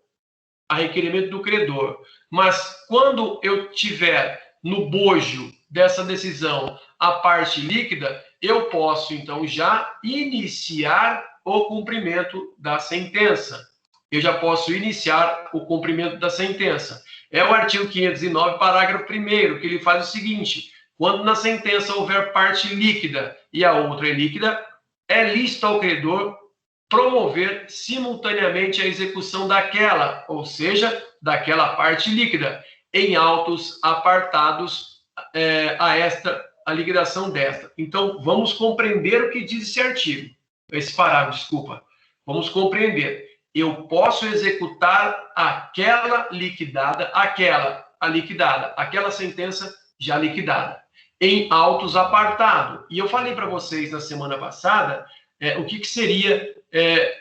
A requerimento do credor. Mas, quando eu tiver no bojo dessa decisão a parte líquida, eu posso, então, já iniciar o cumprimento da sentença. Eu já posso iniciar o cumprimento da sentença. É o artigo 509, parágrafo 1º, que ele faz o seguinte: quando na sentença houver parte líquida e a outra é líquida, é lícito ao credor promover simultaneamente a execução daquela, ou seja, daquela parte líquida, em autos apartados a liquidação desta. Então, vamos compreender o que diz esse artigo, esse parágrafo, desculpa. Vamos compreender. Eu posso executar aquela liquidada, aquela sentença já liquidada, em autos apartado. E eu falei para vocês na semana passada o que seria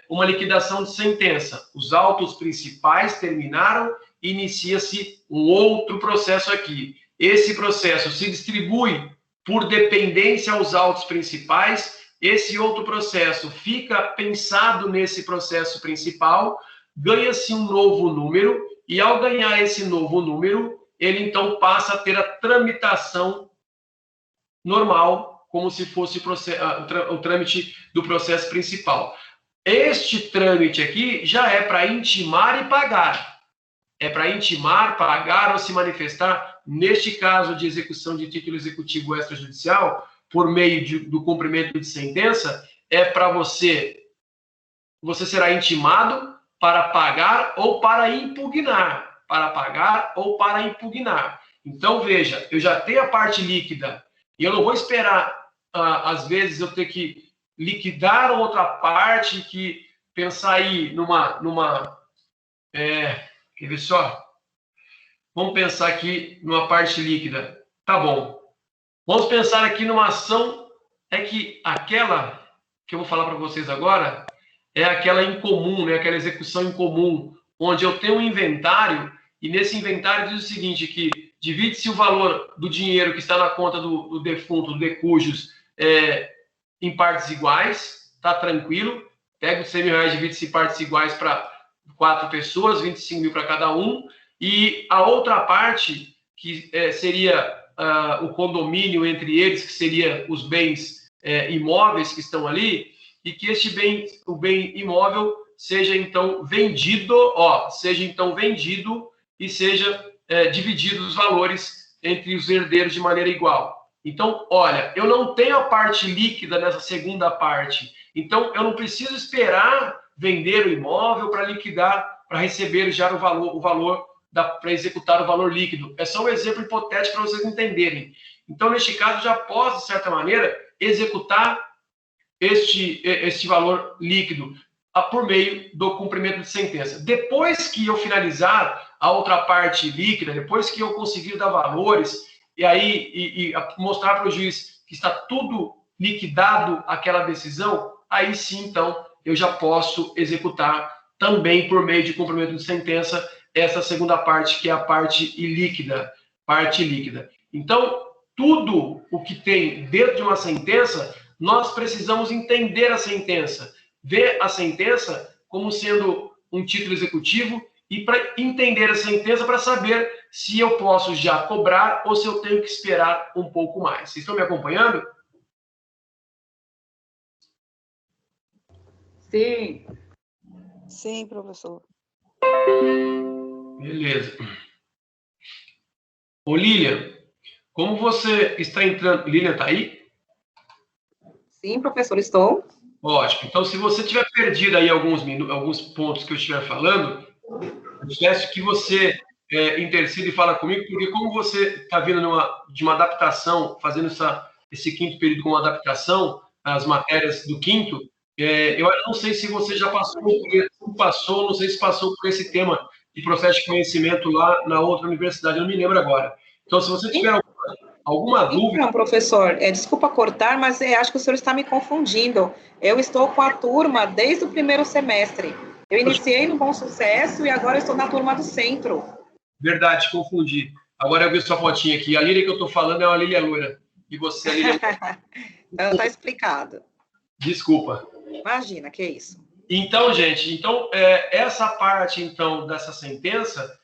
uma liquidação de sentença. Os autos principais terminaram, inicia-se um outro processo aqui. Esse processo se distribui por dependência aos autos principais. Esse outro processo fica pensado nesse processo principal, ganha-se um novo número, e ao ganhar esse novo número, ele então passa a ter a tramitação normal, como se fosse o trâmite do processo principal. Este trâmite aqui já é para intimar e pagar. É para intimar, pagar ou se manifestar, neste caso de execução de título executivo extrajudicial, por meio do cumprimento de sentença, é para você será intimado para pagar ou para impugnar. Para pagar ou para impugnar. Então, veja, eu já tenho a parte líquida, e eu não vou esperar, às vezes, eu ter que liquidar outra parte, que pensar aí quer ver só? Vamos pensar aqui numa parte líquida. Tá bom. Vamos pensar aqui numa ação, que aquela que eu vou falar para vocês agora é aquela incomum, né? Aquela execução incomum, onde eu tenho um inventário, e nesse inventário diz o seguinte, que divide-se o valor do dinheiro que está na conta do defunto, do decujus, em partes iguais, tá tranquilo, pega os R$100, divide-se em partes iguais para 4 pessoas, 25 mil para cada um, e a outra parte, que seria o condomínio entre eles, que seria os bens imóveis que estão ali, e que o bem imóvel seja então vendido, e seja dividido os valores entre os herdeiros de maneira igual. Então, olha, eu não tenho a parte líquida nessa segunda parte, então eu não preciso esperar vender o imóvel para liquidar, para receber já o valor para executar o valor líquido. É só um exemplo hipotético para vocês entenderem. Então, neste caso, já posso, de certa maneira, executar este valor líquido por meio do cumprimento de sentença. Depois que eu finalizar a outra parte líquida, depois que eu conseguir dar valores, e mostrar para o juiz que está tudo liquidado aquela decisão, aí sim, então, eu já posso executar também por meio de cumprimento de sentença essa segunda parte, que é a parte ilíquida, parte líquida. Então, tudo o que tem dentro de uma sentença, nós precisamos entender a sentença, ver a sentença como sendo um título executivo, e para entender a sentença, para saber se eu posso já cobrar ou se eu tenho que esperar um pouco mais. Vocês estão me acompanhando? Sim. Sim, professor. Beleza. Ô, Lilian, como você está entrando... Lilian, está aí? Sim, professor, estou. Ótimo. Então, se você tiver perdido aí alguns pontos que eu estiver falando, eu peço que você interceda e fala comigo, porque como você está vindo de uma adaptação, fazendo esse quinto período com uma adaptação, as matérias do quinto, eu não sei se você já passou não sei se passou por esse tema de processo de conhecimento lá na outra universidade, eu não me lembro agora. Então, se você tiver Alguma dúvida? Não, professor, desculpa cortar, mas acho que o senhor está me confundindo. Eu estou com a turma desde o primeiro semestre. Eu iniciei no Bom Sucesso e agora estou na turma do Centro. Verdade, confundi. Agora eu vi sua fotinha aqui. A Lília que eu estou falando é uma Lília loira. E você, a Lília... Então, está explicado. Desculpa. Imagina, que isso. Então, gente, essa parte, então, dessa sentença,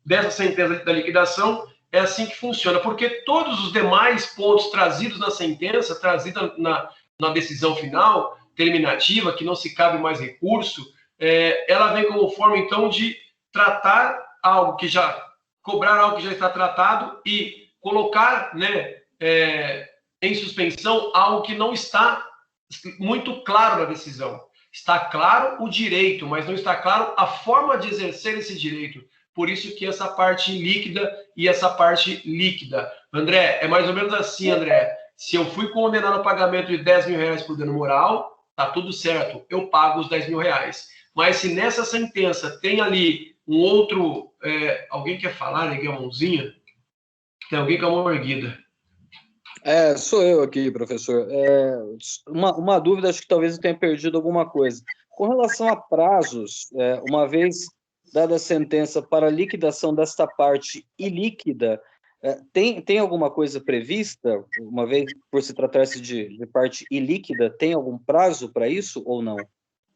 dessa sentença da liquidação, é assim que funciona, porque todos os demais pontos trazidos na sentença, trazida na decisão final, terminativa, que não se cabe mais recurso, ela vem como forma, então, de tratar algo que já, cobrar algo que já está tratado e colocar, né, em suspensão algo que não está muito claro na decisão. Está claro o direito, mas não está claro a forma de exercer esse direito. Por isso que essa parte líquida e essa parte líquida. André, é mais ou menos assim, André. Se eu fui condenado ao pagamento de 10 mil reais por dano moral, tá tudo certo, eu pago os 10 mil reais. Mas se nessa sentença tem ali um outro... alguém quer falar, neguei a mãozinha? Tem alguém com a mão erguida. Sou eu aqui, professor. Uma dúvida, acho que talvez eu tenha perdido alguma coisa. Com relação a prazos, uma vez dada a sentença para liquidação desta parte ilíquida, tem alguma coisa prevista, uma vez por se tratar-se de parte ilíquida, tem algum prazo para isso ou não?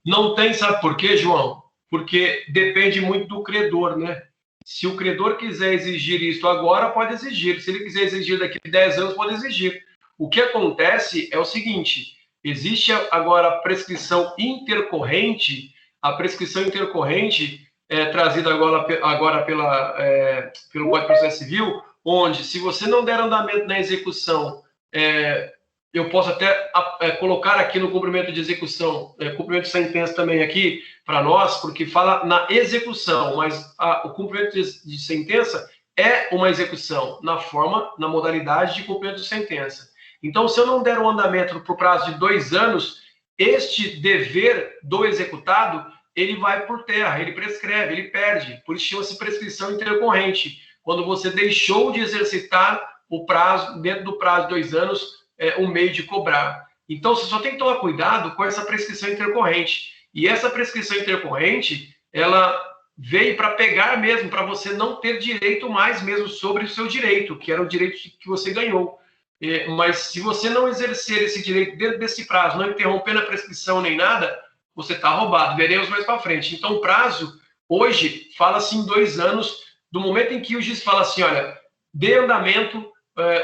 Não tem, sabe por quê, João? Porque depende muito do credor, né? Se o credor quiser exigir isso agora, pode exigir. Se ele quiser exigir daqui a 10 anos, pode exigir. O que acontece é o seguinte, existe agora a prescrição intercorrente. A prescrição intercorrente é trazida agora pelo Código de Processo Civil, onde, se você não der andamento na execução, eu posso até colocar aqui no cumprimento de execução, cumprimento de sentença também aqui para nós, porque fala na execução, mas o cumprimento de sentença é uma execução na modalidade de cumprimento de sentença. Então, se eu não der um andamento por prazo de 2 anos, este dever do executado, ele vai por terra, ele prescreve, ele perde. Por isso chama-se prescrição intercorrente. Quando você deixou de exercitar o prazo, dentro do prazo de 2 anos, o meio de cobrar. Então, você só tem que tomar cuidado com essa prescrição intercorrente. E essa prescrição intercorrente, ela veio para pegar mesmo, para você não ter direito mais mesmo sobre o seu direito, que era o direito que você ganhou. Mas se você não exercer esse direito dentro desse prazo, não interrompendo a prescrição nem nada, você está roubado. Veremos mais para frente. Então, o prazo, hoje, fala-se em 2 anos, do momento em que o juiz fala assim, olha, dê andamento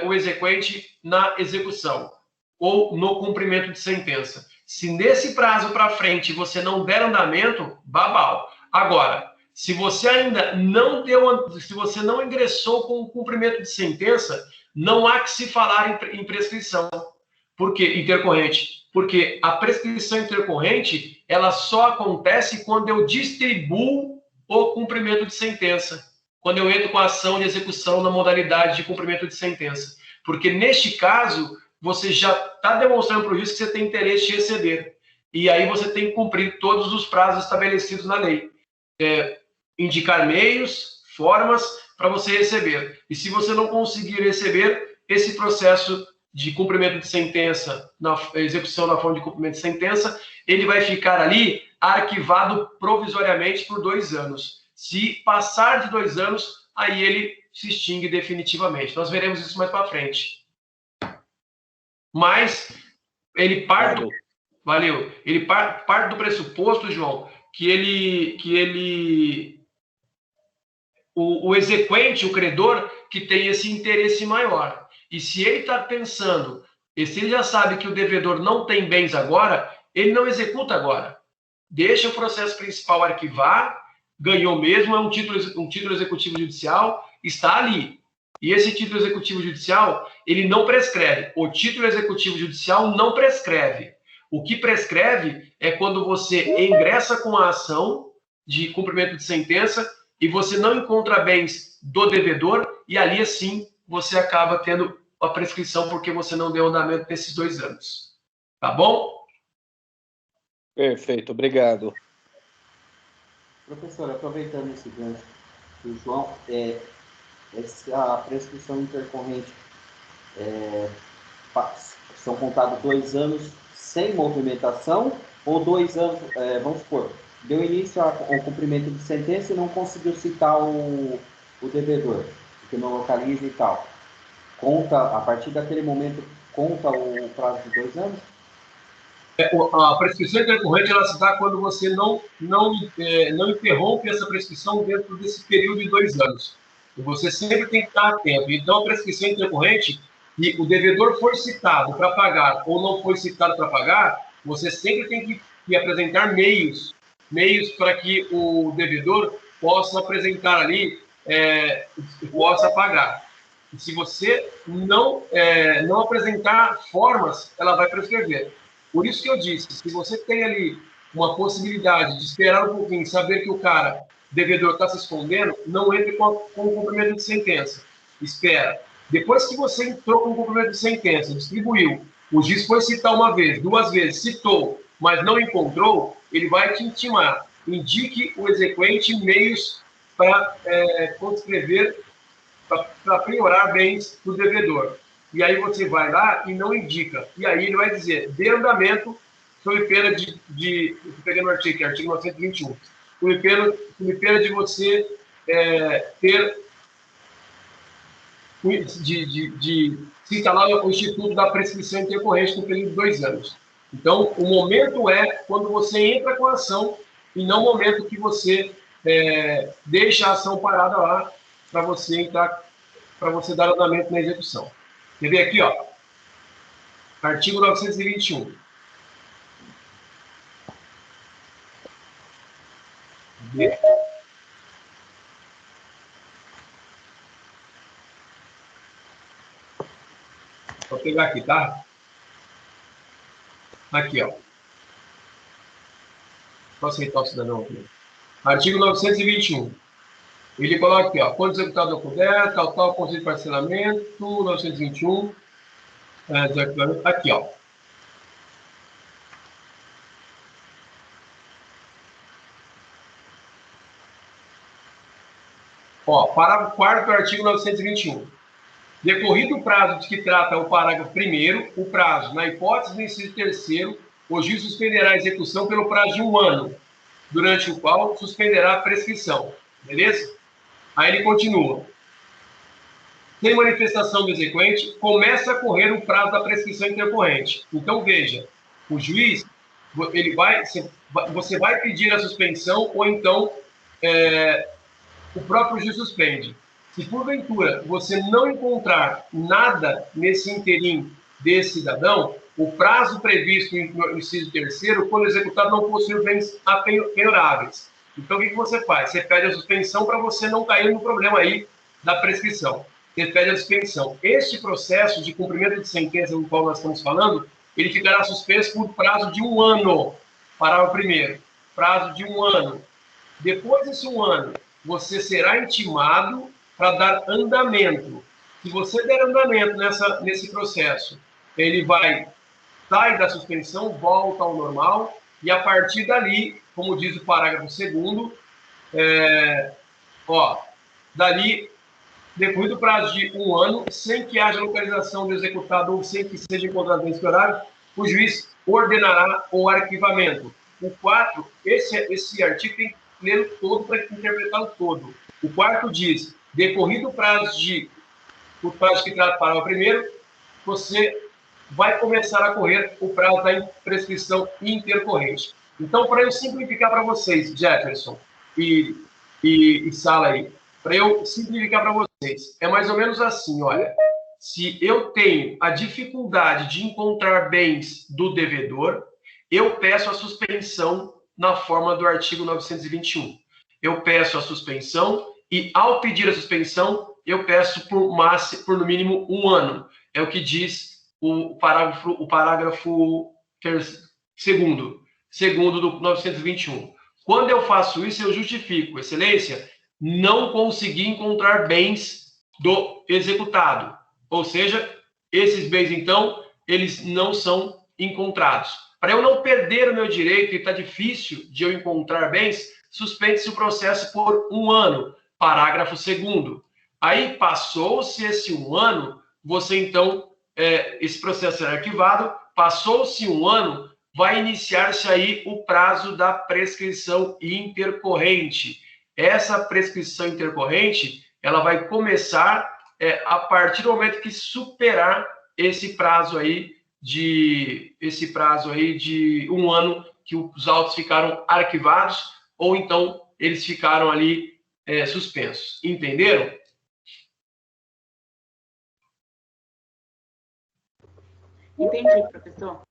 o exequente na execução ou no cumprimento de sentença. Se nesse prazo para frente você não der andamento, babau. Agora, se você ainda não se você não ingressou com o cumprimento de sentença, não há que se falar em prescrição. Por quê? Intercorrente. Porque a prescrição intercorrente, ela só acontece quando eu distribuo o cumprimento de sentença. Quando eu entro com a ação de execução na modalidade de cumprimento de sentença. Porque, neste caso, você já está demonstrando para o juiz que você tem interesse de receber. E aí você tem que cumprir todos os prazos estabelecidos na lei. Indicar meios, formas para você receber. E se você não conseguir receber, esse processo de cumprimento de sentença, na execução na forma de cumprimento de sentença, ele vai ficar ali arquivado provisoriamente por 2 anos. Se passar de 2 anos, aí ele se extingue definitivamente. Nós veremos isso mais para frente. Mas ele parte... Valeu. Ele parte do pressuposto, João, que o exequente, o credor, que tem esse interesse maior. E se ele está pensando, e se ele já sabe que o devedor não tem bens agora, ele não executa agora. Deixa o processo principal arquivar, ganhou mesmo, é um título executivo judicial, está ali. E esse título executivo judicial, ele não prescreve. O título executivo judicial não prescreve. O que prescreve é quando você ingressa com a ação de cumprimento de sentença e você não encontra bens do devedor e ali, assim, você acaba tendo a prescrição porque você não deu andamento nesses 2 anos. Tá bom? Perfeito, obrigado. Professor, aproveitando esse gancho do João, a prescrição intercorrente são contados 2 anos sem movimentação, ou 2 anos, vamos supor, deu início ao cumprimento de sentença e não conseguiu citar o devedor, que não localiza e tal. Conta, a partir daquele momento, conta o prazo de 2 anos? A prescrição intercorrente, ela se dá quando você não interrompe essa prescrição dentro desse período de 2 anos. Você sempre tem que estar atento. Então, a prescrição intercorrente, e o devedor for citado para pagar ou não foi citado para pagar, você sempre tem que apresentar meios para que o devedor possa apresentar ali, possa pagar. E se você não apresentar formas, ela vai prescrever. Por isso que eu disse, se você tem ali uma possibilidade de esperar um pouquinho, saber que o devedor está se escondendo, não entre com o cumprimento de sentença. Espera. Depois que você entrou com o cumprimento de sentença, distribuiu, o juiz foi citar 1 vez, 2 vezes, citou, mas não encontrou, ele vai te intimar. Indique o exequente meios para conscrever, para penhorar bens do devedor. E aí você vai lá e não indica. E aí ele vai dizer, dê andamento sob pena de estou pegando o artigo 921, sob pena de você se instalar o Instituto da Prescrição Intercorrente no período de 2 anos. Então, o momento é quando você entra com a ação e não o momento que você deixa a ação parada lá para você entrar, para você dar andamento na execução. Quer ver aqui, ó? Artigo 921. Vou pegar aqui, tá? Aqui, ó. Vou aceitar o cidadão aqui. Artigo 921. Ele coloca aqui, ó. Quando o executado não puder, tal, conselho de parcelamento, 921. Aqui, ó. Ó, parágrafo 4º do artigo 921. Decorrido o prazo de que trata o parágrafo 1º, o prazo, na hipótese do inciso 3º, o juiz suspenderá a execução pelo prazo de 1 ano, durante o qual suspenderá a prescrição. Beleza? Aí ele continua. Sem manifestação do exequente, começa a correr o prazo da prescrição intercorrente. Então, veja, o juiz, você vai pedir a suspensão ou então o próprio juiz suspende. Se porventura você não encontrar nada nesse interim desse cidadão, o prazo previsto no inciso 3º, quando o executado não possui bens penhoráveis. Então, o que você faz? Você pede a suspensão para você não cair no problema aí da prescrição. Você pede a suspensão. Este processo de cumprimento de sentença no qual nós estamos falando, ele ficará suspenso por prazo de 1 ano. Parágrafo 1º. Prazo de 1 ano. Depois desse 1 ano, você será intimado para dar andamento. Se você der andamento nesse processo, ele sai da suspensão, volta ao normal, e a partir dali, como diz o parágrafo 2º, dali, decorrido o prazo de 1 ano, sem que haja localização do executado ou sem que seja encontrado bens penhoráveis, o juiz ordenará o arquivamento. O 4, esse artigo tem que ler todo para interpretá-lo todo. O 4 diz, decorrido o prazo que trata o parágrafo 1º, você vai começar a correr o prazo da prescrição intercorrente. Então, para eu simplificar para vocês, Jefferson e Sala aí, para eu simplificar para vocês, é mais ou menos assim, olha, se eu tenho a dificuldade de encontrar bens do devedor, eu peço a suspensão na forma do artigo 921. Eu peço a suspensão e, ao pedir a suspensão, eu peço por no mínimo 1 ano. É o que diz o parágrafo 2º do 921. Quando eu faço isso, eu justifico, excelência, não consegui encontrar bens do executado. Ou seja, esses bens, então, eles não são encontrados. Para eu não perder o meu direito e está difícil de eu encontrar bens, suspende-se o processo por 1 ano. Parágrafo 2º. Aí passou-se esse 1 ano, você então, esse processo será arquivado, passou-se 1 ano, vai iniciar-se aí o prazo da prescrição intercorrente. Essa prescrição intercorrente, ela vai começar a partir do momento que superar esse prazo aí de 1 ano que os autos ficaram arquivados ou então eles ficaram ali suspensos. Entenderam? Entendi, professor.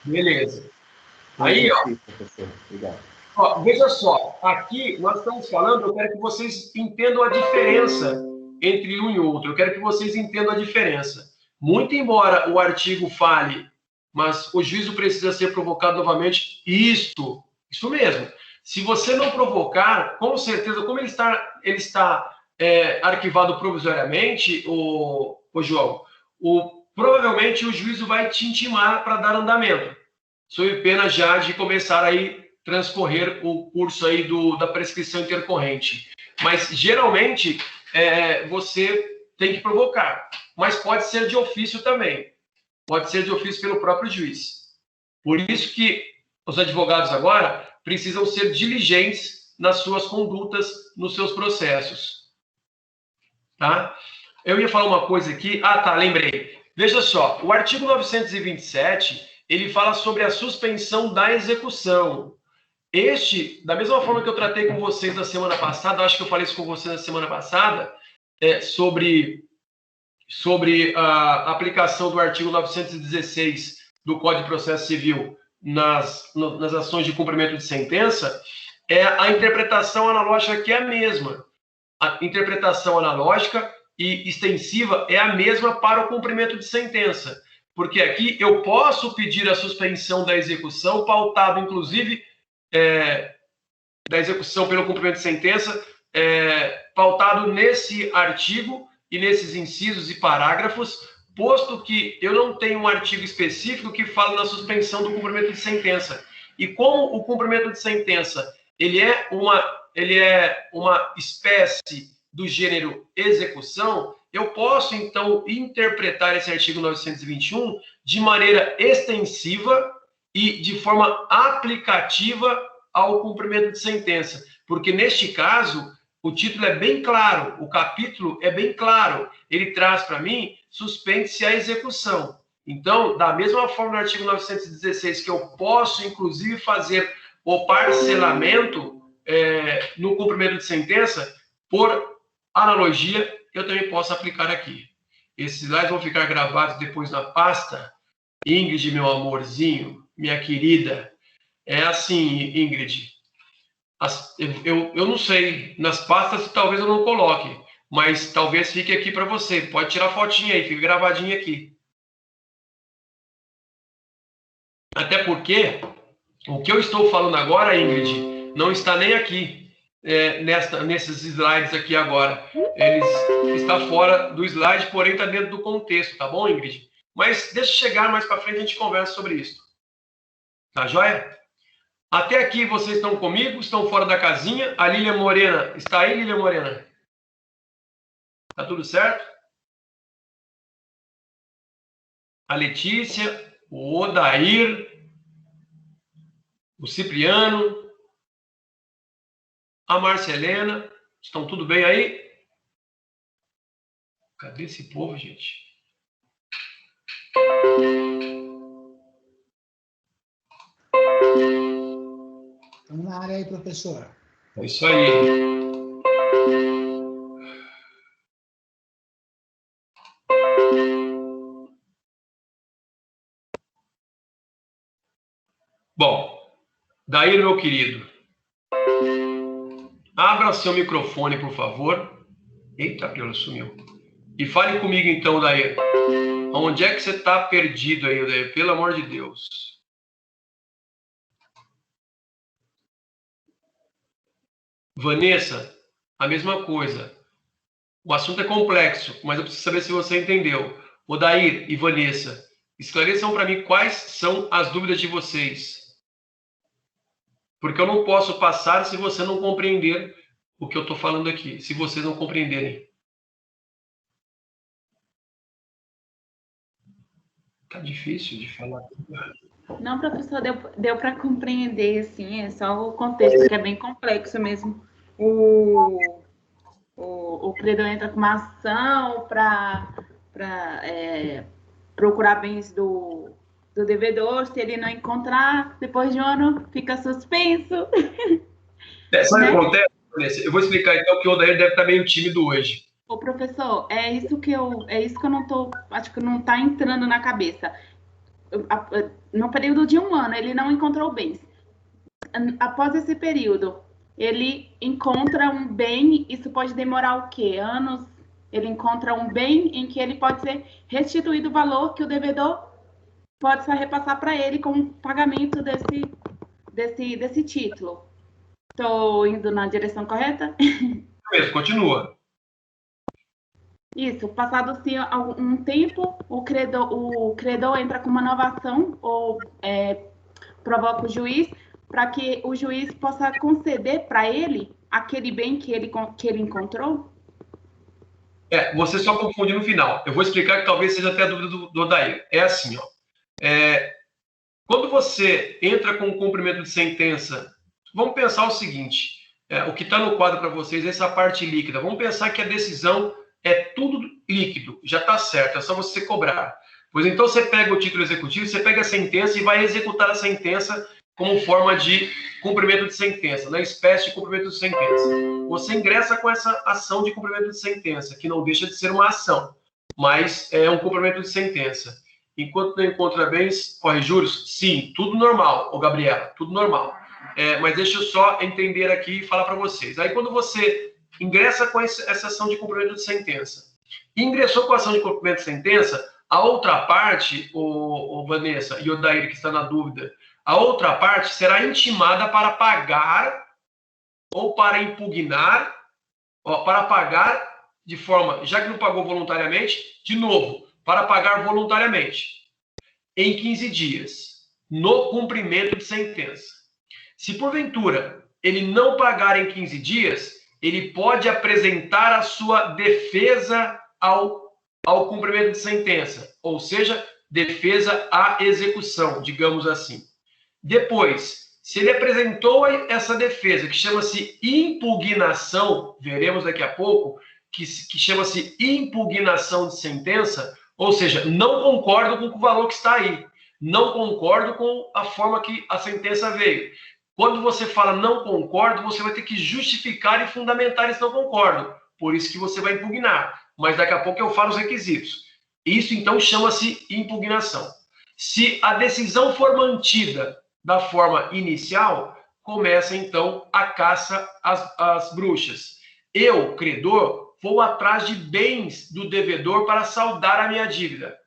Beleza. Aí, ó. Professor, obrigado. Ó, veja só, aqui nós estamos falando, eu quero que vocês entendam a diferença entre um e outro. Eu quero que vocês entendam a diferença. Muito embora o artigo fale, mas o juízo precisa ser provocado novamente, isso mesmo. Se você não provocar, com certeza, como ele está arquivado provisoriamente, o João, provavelmente o juízo vai te intimar para dar andamento, sob pena já de começar aí transcorrer o curso aí da prescrição intercorrente. Mas, geralmente, você tem que provocar. Mas pode ser de ofício também. Pode ser de ofício pelo próprio juiz. Por isso que os advogados agora precisam ser diligentes nas suas condutas, nos seus processos. Tá? Eu ia falar uma coisa aqui. Ah, tá, lembrei. Veja só, o artigo 927, ele fala sobre a suspensão da execução. Da mesma forma que eu tratei com vocês na semana passada, acho que eu falei isso com vocês na semana passada, sobre a aplicação do artigo 916 do Código de Processo Civil nas ações de cumprimento de sentença, a interpretação analógica que é a mesma. A interpretação analógica e extensiva é a mesma para o cumprimento de sentença, porque aqui eu posso pedir a suspensão da execução, pautado, inclusive, da execução pelo cumprimento de sentença, pautado nesse artigo e nesses incisos e parágrafos, posto que eu não tenho um artigo específico que fala na suspensão do cumprimento de sentença. E como o cumprimento de sentença ele é uma espécie do gênero execução, eu posso, então, interpretar esse artigo 921 de maneira extensiva e de forma aplicativa ao cumprimento de sentença. Porque, neste caso, o título é bem claro, o capítulo é bem claro. Ele traz para mim, suspende-se a execução. Então, da mesma forma no artigo 916, que eu posso, inclusive, fazer o parcelamento no cumprimento de sentença, por analogia, eu também posso aplicar aqui. Esses slides vão ficar gravados depois na pasta. Ingrid, meu amorzinho, minha querida, é assim, Ingrid, eu não sei, nas pastas talvez eu não coloque, mas talvez fique aqui para você. Pode tirar fotinha aí, fica gravadinha aqui. Até porque o que eu estou falando agora, Ingrid, não está nem aqui, nesses slides aqui agora. Está fora do slide, porém está dentro do contexto, tá bom, Ingrid? Mas deixa chegar mais para frente, a gente conversa sobre isso. Tá joia? Até aqui vocês estão comigo, estão fora da casinha. A Lília Morena, está aí, Lília Morena? Tá tudo certo? A Letícia, o Odair, o Cipriano, a Marcelena, estão tudo bem aí? Cadê esse povo, gente? Estamos na área aí, professor. É isso aí. Bom, daí, meu querido, abra seu microfone, por favor. Eita, Piola, sumiu. E fale comigo então, Daí. Onde é que você está perdido aí, Daí? Pelo amor de Deus. Vanessa, a mesma coisa. O assunto é complexo, mas eu preciso saber se você entendeu. Odair e Vanessa, esclareçam para mim quais são as dúvidas de vocês. Porque eu não posso passar se você não compreender o que eu estou falando aqui, se vocês não compreenderem. Tá difícil de falar. Não, professor, deu para compreender, assim, é só o contexto, que é bem complexo mesmo. O credor entra com uma ação para procurar bens do devedor, se ele não encontrar, depois de um ano, fica suspenso. Sabe o que acontece, Vanessa? Eu vou explicar então que o Odair deve estar meio tímido hoje. Ô, professor, é isso que eu não tô, acho que não está entrando na cabeça. No período de um ano, ele não encontrou bens. Após esse período, ele encontra um bem, isso pode demorar o quê? Anos? Ele encontra um bem em que ele pode ser restituído o valor que o devedor pode só repassar para ele com o pagamento desse título. Estou indo na direção correta? Mesmo, continua. Isso, passado-se um tempo, o credor entra com uma nova ação ou provoca o juiz para que o juiz possa conceder para ele aquele bem que ele encontrou? Você só confunde no final. Eu vou explicar que talvez seja até a dúvida do Odair. É assim, ó. Quando você entra com o cumprimento de sentença, vamos pensar o seguinte, o que está no quadro para vocês, essa parte líquida. Vamos pensar que a decisão é tudo líquido, já está certo, é só você cobrar. Pois então você pega o título executivo, você pega a sentença e vai executar a sentença como forma de cumprimento de sentença, na espécie de cumprimento de sentença. Você ingressa com essa ação de cumprimento de sentença, que não deixa de ser uma ação, mas é um cumprimento de sentença. Enquanto não encontra bens, corre juros? Sim, tudo normal, ô Gabriela, tudo normal. Mas deixa eu só entender aqui e falar para vocês. Aí quando você ingressa com essa ação de cumprimento de sentença, ingressou com a ação de cumprimento de sentença, a outra parte, o Vanessa e o Odair, que está na dúvida, a outra parte será intimada para pagar ou para impugnar, para pagar de forma, já que não pagou voluntariamente, de novo, para pagar voluntariamente, em 15 dias, no cumprimento de sentença. Se porventura ele não pagar em 15 dias, ele pode apresentar a sua defesa ao cumprimento de sentença, ou seja, defesa à execução, digamos assim. Depois, se ele apresentou essa defesa, que chama-se impugnação, veremos daqui a pouco, que chama-se impugnação de sentença, ou seja, não concordo com o valor que está aí, não concordo com a forma que a sentença veio. Quando você fala não concordo, você vai ter que justificar e fundamentar esse não concordo. Por isso que você vai impugnar. Mas daqui a pouco eu falo os requisitos. Isso, então, chama-se impugnação. Se a decisão for mantida da forma inicial, começa, então, a caça às bruxas. Eu, credor, vou atrás de bens do devedor para saldar a minha dívida.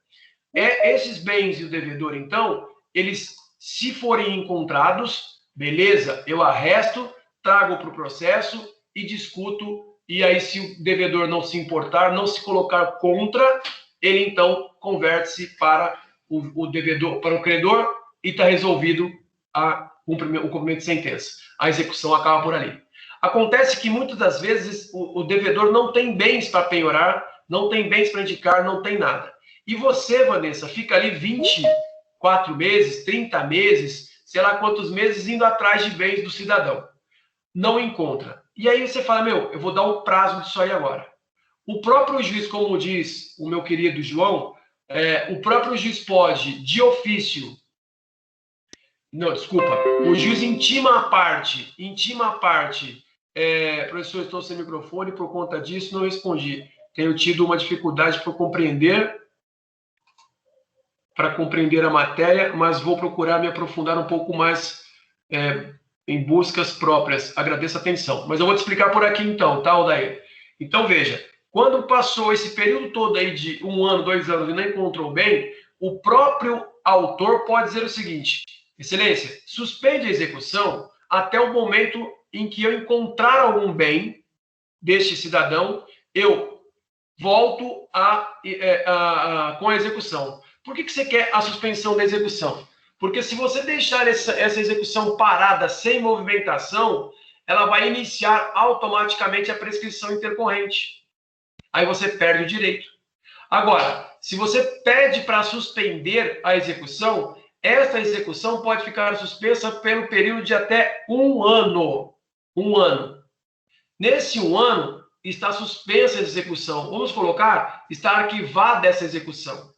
Esses bens do devedor, então, eles, se forem encontrados, beleza, eu arresto, trago para o processo e discuto, e aí se o devedor não se importar, não se colocar contra, ele então converte-se para o devedor, para o credor, e está resolvido o cumprimento de sentença. A execução acaba por ali. Acontece que muitas das vezes o devedor não tem bens para penhorar, não tem bens para indicar, não tem nada. E você, Vanessa, fica ali 24 meses, 30 meses, sei lá quantos meses, indo atrás de bens do cidadão. Não encontra. E aí você fala, eu vou dar um prazo disso aí agora. O próprio juiz, como diz o meu querido João, o próprio juiz pode, de ofício... Não, desculpa. O juiz intima a parte. Professor, estou sem microfone, por conta disso não respondi. Tenho tido uma dificuldade para compreender a matéria, mas vou procurar me aprofundar um pouco mais em buscas próprias. Agradeço a atenção. Mas eu vou te explicar por aqui então, tá, Odair? Então, veja, quando passou esse período todo aí de 1 ano, 2 anos e não encontrou bem, o próprio autor pode dizer o seguinte: Excelência, suspende a execução até o momento em que eu encontrar algum bem deste cidadão, eu volto com a execução. Por que você quer a suspensão da execução? Porque se você deixar essa execução parada, sem movimentação, ela vai iniciar automaticamente a prescrição intercorrente. Aí você perde o direito. Agora, se você pede para suspender a execução, essa execução pode ficar suspensa pelo período de até 1 ano. 1 ano. Nesse 1 ano, está suspensa a execução. Vamos colocar, está arquivada essa execução.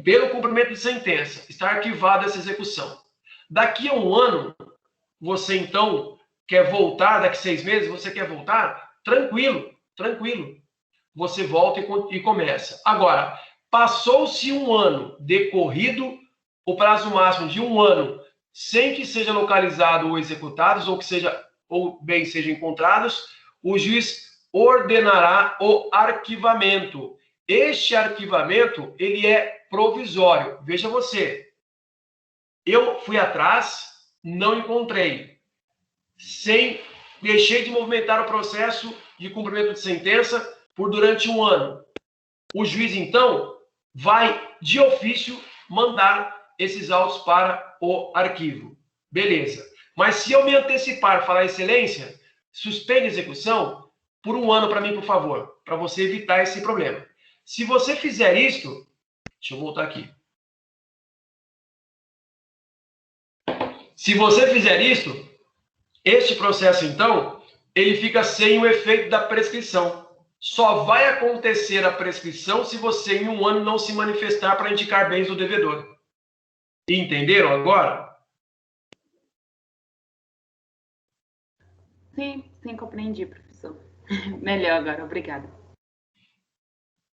Pelo cumprimento de sentença, está arquivada essa execução. Daqui a 1 ano, você então quer voltar, daqui a 6 meses, você quer voltar? Tranquilo, tranquilo. Você volta e começa. Agora, passou-se 1 ano decorrido o prazo máximo de 1 ano, sem que seja localizado ou executados, ou bens sejam encontrados, o juiz ordenará o arquivamento. Este arquivamento, ele é provisório. Veja você, eu fui atrás, não encontrei. Deixei de movimentar o processo de cumprimento de sentença durante 1 ano. O juiz, então, vai, de ofício, mandar esses autos para o arquivo. Beleza. Mas se eu me antecipar, falar excelência, suspende a execução por 1 ano para mim, por favor, para você evitar esse problema. Se você fizer isto, deixa eu voltar aqui. Se você fizer isto, este processo, então, ele fica sem o efeito da prescrição. Só vai acontecer a prescrição se você, em 1 ano, não se manifestar para indicar bens do devedor. Entenderam agora? Sim, compreendi, professor. Melhor agora, obrigada.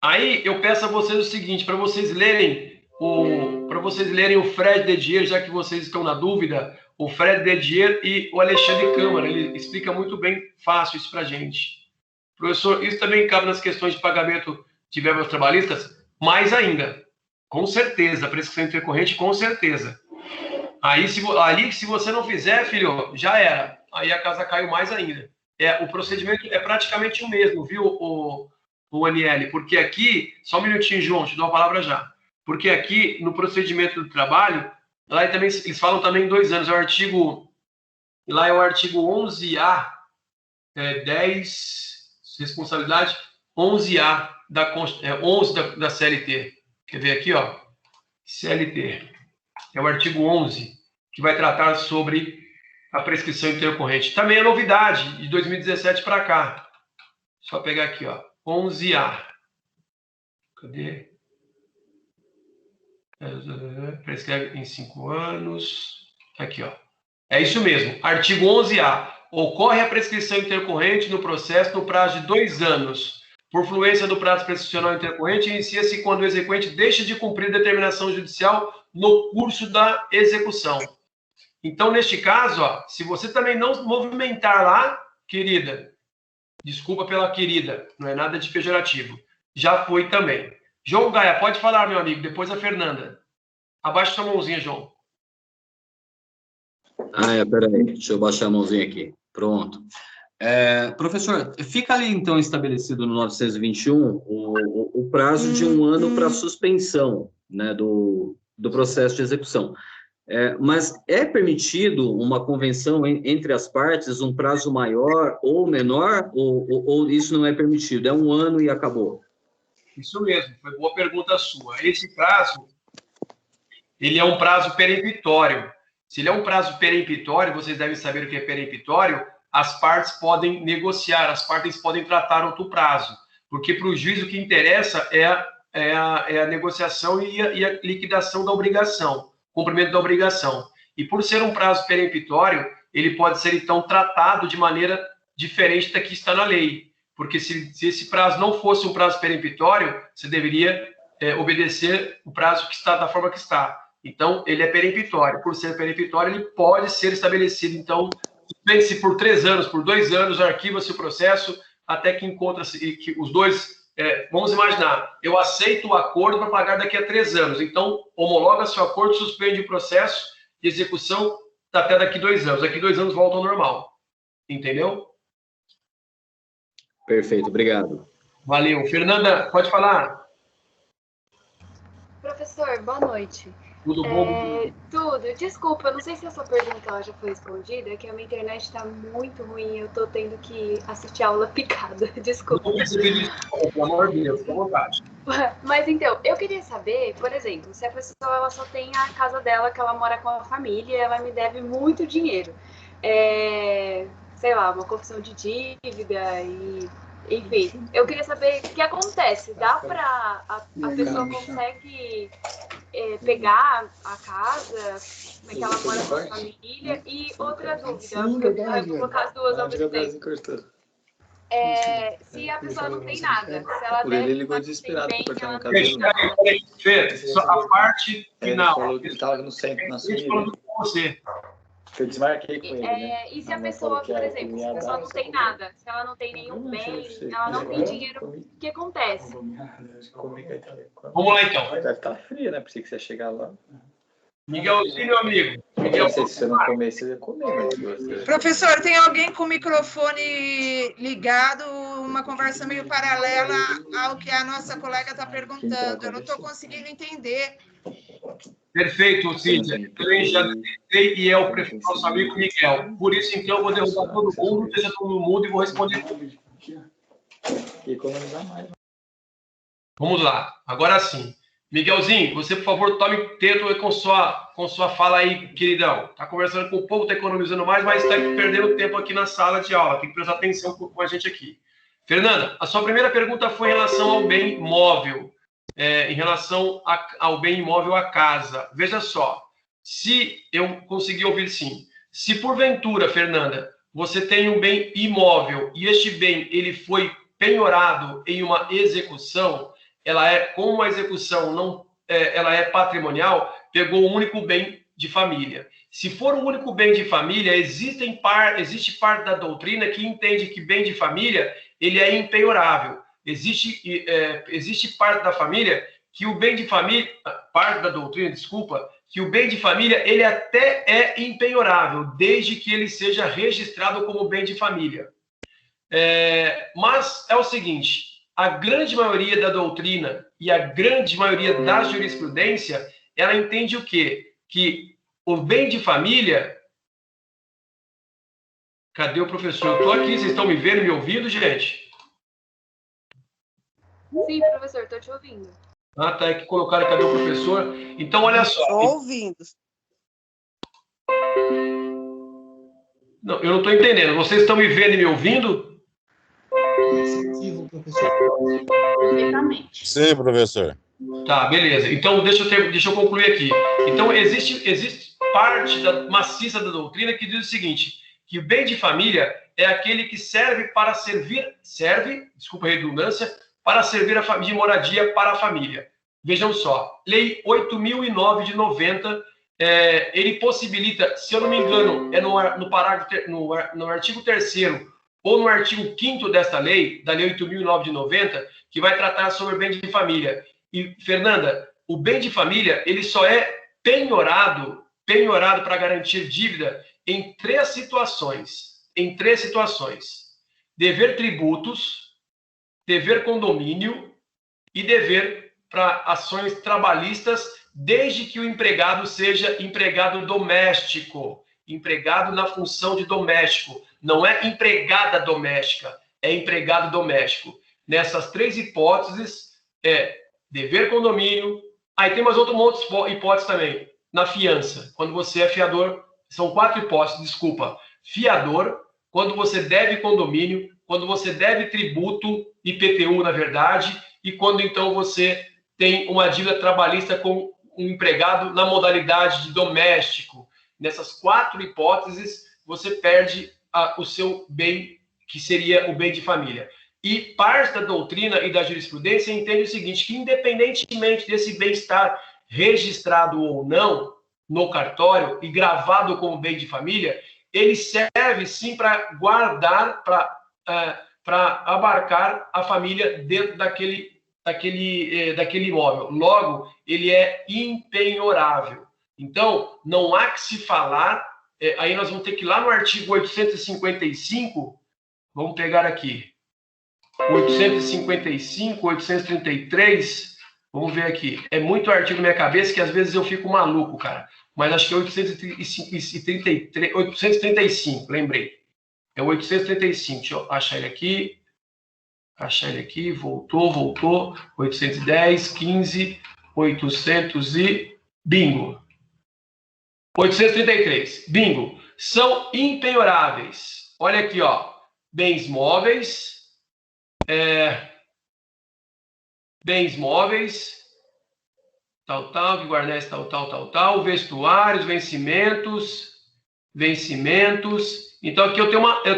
Aí eu peço a vocês o seguinte, para vocês lerem o Fred Dedier, já que vocês estão na dúvida, o Fred Dedier e o Alexandre Câmara, ele explica muito bem, fácil isso para a gente. Professor, isso também cabe nas questões de pagamento de verbas trabalhistas? Mais ainda, com certeza, a prescrição intercorrente, com certeza. Aí, se você não fizer, filho, já era. Aí a casa caiu mais ainda. O procedimento é praticamente o mesmo, viu, o Aniele? Porque aqui, só um minutinho, João, te dou a palavra já. Porque aqui, no procedimento do trabalho, lá também, eles falam também 2 anos, lá é o artigo 11A, 10, responsabilidade, 11A, 11 da CLT. Quer ver aqui, ó? CLT. É o artigo 11, que vai tratar sobre a prescrição intercorrente. Também é novidade, de 2017 para cá. Só pegar aqui, ó. 11A. Cadê? Prescreve em 5 anos. Aqui, ó. É isso mesmo. Artigo 11A. Ocorre a prescrição intercorrente no processo no prazo de 2 anos. Por fluência do prazo prescricional intercorrente, inicia-se quando o exequente deixa de cumprir determinação judicial no curso da execução. Então, neste caso, ó, se você também não movimentar lá, querida, desculpa pela querida, não é nada de pejorativo, já foi também. João Gaia, pode falar, meu amigo, depois a Fernanda. Abaixa sua mãozinha, João. Peraí, deixa eu baixar a mãozinha aqui. Pronto. Professor, fica ali, então, estabelecido no 921 o prazo de 1 ano para suspensão, né, do processo de execução. Mas é permitido uma convenção entre as partes, um prazo maior ou menor, ou isso não é permitido? É 1 ano e acabou? Isso mesmo, foi boa pergunta sua. Esse prazo, ele é um prazo peremptório. Se ele é um prazo peremptório, vocês devem saber o que é peremptório, as partes podem negociar, as partes podem tratar outro prazo, porque para o juiz o que interessa é a negociação e a liquidação da obrigação, cumprimento da obrigação. E por ser um prazo peremptório, ele pode ser, então, tratado de maneira diferente da que está na lei, porque se esse prazo não fosse um prazo peremptório, você deveria obedecer o prazo que está da forma que está. Então, ele é peremptório. Por ser peremptório, ele pode ser estabelecido, então, suspense por 3 anos, por 2 anos, arquiva-se o processo, até que encontra-se, que os dois, vamos imaginar, eu aceito o acordo para pagar daqui a 3 anos, então, homologa-se o acordo, suspende o processo de execução até daqui 2 anos. Daqui 2 anos volta ao normal. Entendeu? Perfeito, obrigado. Valeu. Fernanda, pode falar. Professor, boa noite. Tudo bom? Tudo. Desculpa, eu não sei se essa pergunta ela já foi respondida, é que a minha internet está muito ruim, eu tô tendo que assistir aula picada. Desculpa. Não percebi desculpa, pelo amor de Deus, fica à vontade. Mas então, eu queria saber, por exemplo, se a pessoa ela só tem a casa dela, que ela mora com a família, ela me deve muito dinheiro. Sei lá, uma confissão de dívida e... Enfim, eu queria saber o que acontece. Dá para a pessoa consegue pegar a casa que ela mora com a família? E outra dúvida, eu vou colocar as duas ao mesmo tempo. Se a pessoa não tem nada, se ela deve, ligou desesperado para cortar no cabelo. Fê, só a parte final. Ele estava no centro, na sua. Você. Eu desmarquei com ele, né? E se a pessoa, por exemplo, se a pessoa não tem nada, se ela não tem nenhum bem, ela não tem dinheiro, o que acontece? Vamos lá, então. Deve estar frio, né? Pensei que você ia chegar lá. Miguelzinho, meu amigo. Miguel, não sei se você não comer, você ia comer. Né? Professor, tem alguém com o microfone ligado, uma conversa meio paralela ao que a nossa colega está perguntando. Eu não estou conseguindo entender. Perfeito, Cíntia. Eu já tentei e é o nosso amigo Miguel. Por isso, então, eu vou derrubar todo mundo, deixa todo mundo e vou responder tudo. E economizar mais. Vamos lá. Agora sim. Miguelzinho, você, por favor, tome tempo com sua fala aí, queridão. Está conversando com o povo, está economizando mais, mas está perdendo tempo aqui na sala de aula. Tem que prestar atenção com a gente aqui. Fernanda, a sua primeira pergunta foi em relação ao bem móvel. Em relação ao bem imóvel, a casa. Veja só, se eu conseguir ouvir sim, se porventura, Fernanda, você tem um bem imóvel e este bem ele foi penhorado em uma execução, como uma execução não, ela é patrimonial, pegou um único bem de família. Se for um único bem de família, existe parte da doutrina que entende que bem de família ele é impenhorável. Existe parte da família que o bem de família, parte da doutrina, desculpa, que o bem de família ele até é impenhorável, desde que ele seja registrado como bem de família. Mas é o seguinte, a grande maioria da doutrina e a grande maioria da jurisprudência, ela entende o quê? Que o bem de família... Cadê o professor? Eu estou aqui, vocês estão me vendo, me ouvindo, gente? Sim, professor, estou te ouvindo. Ah, tá, é que colocaram, cadê o professor? Então, olha só. Estou ouvindo. Não, eu não estou entendendo. Vocês estão me vendo e me ouvindo? Professor. Perfeitamente. Sim, professor. Tá, beleza. Então, deixa eu concluir aqui. Então, existe parte da maciça da doutrina que diz o seguinte, que o bem de família é aquele que serve, desculpa a redundância, para servir de moradia para a família. Vejam só, Lei 8.009 de 90, ele possibilita, se eu não me engano, no artigo 3º ou no artigo 5º desta lei, da Lei 8.009 de 90, que vai tratar sobre o bem de família. E, Fernanda, o bem de família, ele só é penhorado para garantir dívida em três situações. Dever tributos, dever condomínio e dever para ações trabalhistas, desde que o empregado seja empregado doméstico, empregado na função de doméstico. Não é empregada doméstica, é empregado doméstico. Nessas três hipóteses, dever condomínio. Aí tem mais outra hipótese também, na fiança. Quando você é fiador, são 4 hipóteses, desculpa. Fiador, quando você deve condomínio, quando você deve tributo, IPTU, na verdade, e quando, então, você tem uma dívida trabalhista com um empregado na modalidade de doméstico. Nessas 4 hipóteses, você perde o seu bem, que seria o bem de família. E parte da doutrina e da jurisprudência entende o seguinte, que independentemente desse bem estar registrado ou não no cartório e gravado como bem de família, ele serve sim para guardar, para abarcar a família dentro daquele imóvel. Logo, ele é impenhorável. Então, não há que se falar, aí nós vamos ter que ir lá no artigo 855, vamos pegar aqui, 855, 833, Vamos ver aqui. É muito artigo na minha cabeça que às vezes eu fico maluco, cara. Mas acho que é 835, lembrei. É 835. Deixa eu achar ele aqui. Achar ele aqui. Voltou. 810, 15, 800 e... Bingo. 833. Bingo. São impenhoráveis. Olha aqui, ó. Bens móveis. Bens móveis. Tal, que guarnece, tal. Vestuários, vencimentos. Então, aqui eu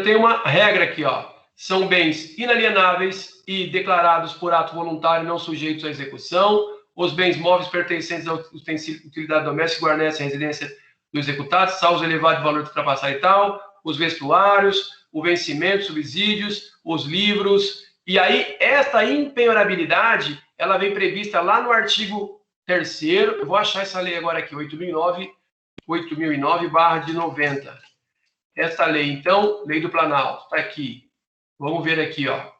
tenho uma regra aqui, ó. São bens inalienáveis e declarados por ato voluntário não sujeitos à execução. Os bens móveis pertencentes à utilidade doméstica guarnecem a residência do executado, salvo elevado valor de ultrapassar e tal. Os vestuários, o vencimento, subsídios, os livros. E aí, esta impenhorabilidade, ela vem prevista lá no artigo 3º. Eu vou achar essa lei agora aqui, 8009/90. Essa lei, então, lei do Planalto, está aqui. Vamos ver aqui, ó.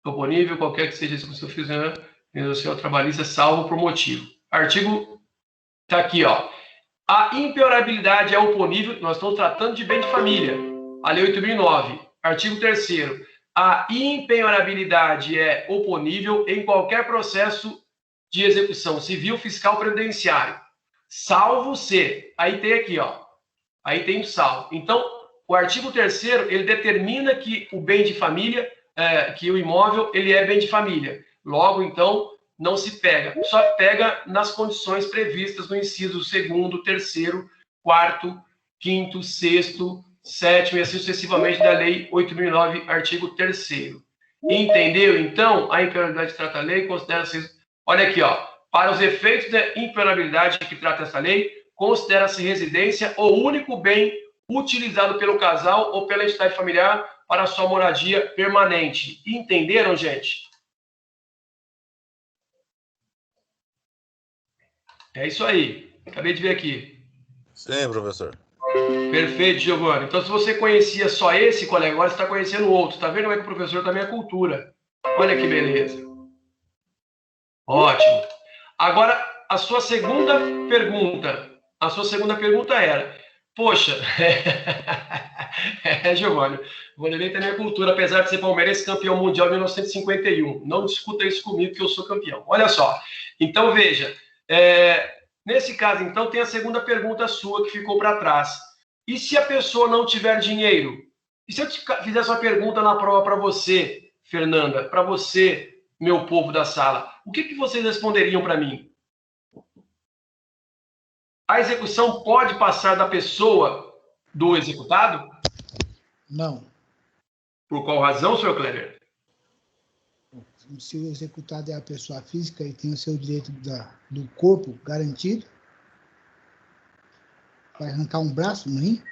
Oponível, qualquer que seja a execução fiscal, negocial trabalhista, salvo por motivo. Artigo, está aqui, ó. A impenhorabilidade é oponível, nós estamos tratando de bem de família. A lei 8009, artigo 3º. A impenhorabilidade é oponível em qualquer processo de execução civil, fiscal, previdenciário. Salvo se, aí tem aqui, ó. Aí tem o salvo. Então, o artigo 3º, ele determina que o bem de família, que o imóvel, ele é bem de família. Logo, então, não se pega. Só pega nas condições previstas no inciso 2º, 3º, 4º, 5º, 6º, 7º e assim sucessivamente da Lei 8.009, artigo 3º. Entendeu? Então, a impenhorabilidade que trata a lei considera-se... Olha aqui, ó. Para os efeitos da impenhorabilidade que trata essa lei, considera-se residência o único bem utilizado pelo casal ou pela entidade familiar para sua moradia permanente. Entenderam, gente? É isso aí. Acabei de ver aqui. Sim, professor. Perfeito, Giovanni. Então, se você conhecia só esse, colega, agora você está conhecendo outro. Está vendo como é que o professor também é cultura? Olha que beleza. Ótimo. Agora, a sua segunda pergunta. A sua segunda pergunta era, poxa, Giovanni, o Vanderlei também é cultura, apesar de ser palmeirense campeão mundial em 1951. Não discuta isso comigo, que eu sou campeão. Olha só. Então, veja, nesse caso, então, tem a segunda pergunta sua que ficou para trás. E se a pessoa não tiver dinheiro? E se eu fizesse uma pergunta na prova para você, Fernanda, para você, meu povo da sala, o que vocês responderiam para mim? A execução pode passar da pessoa do executado? Não. Por qual razão, senhor Kleber? Se o executado é a pessoa física e tem o seu direito do corpo garantido, vai arrancar um braço, não é?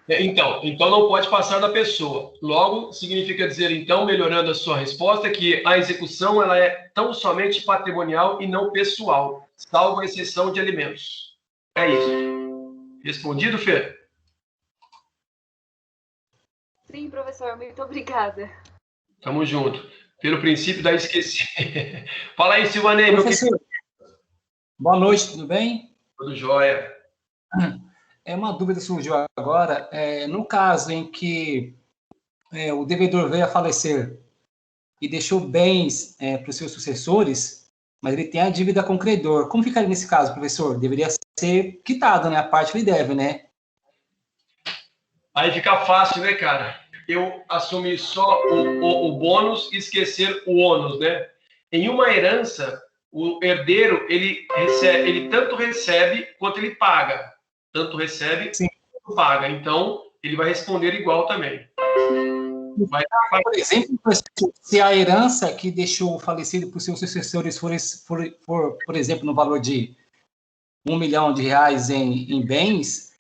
Então não pode passar da pessoa. Logo, significa dizer, então, melhorando a sua resposta, que a execução ela é tão somente patrimonial e não pessoal, salvo a exceção de alimentos. É isso. Respondido, Fê? Sim, professor. Muito obrigada. Tamo junto. Pelo princípio da esqueci. Fala aí, Silvanei. Professor, boa noite, tudo bem? Tudo jóia. Uma dúvida surgiu agora. No caso em que o devedor veio a falecer e deixou bens para os seus sucessores, mas ele tem a dívida com o credor. Como ficaria nesse caso, professor? Deveria ser quitado, né? A parte que ele deve, né? Aí fica fácil, né, cara? Eu assumir só o bônus e esquecer o ônus, né? Em uma herança, o herdeiro, ele tanto recebe quanto ele paga. Tanto recebe quanto paga. Então, ele vai responder igual também. Por exemplo, se a herança que deixou o falecido para os seus sucessores for, por exemplo, no valor de R$1 milhão em bens,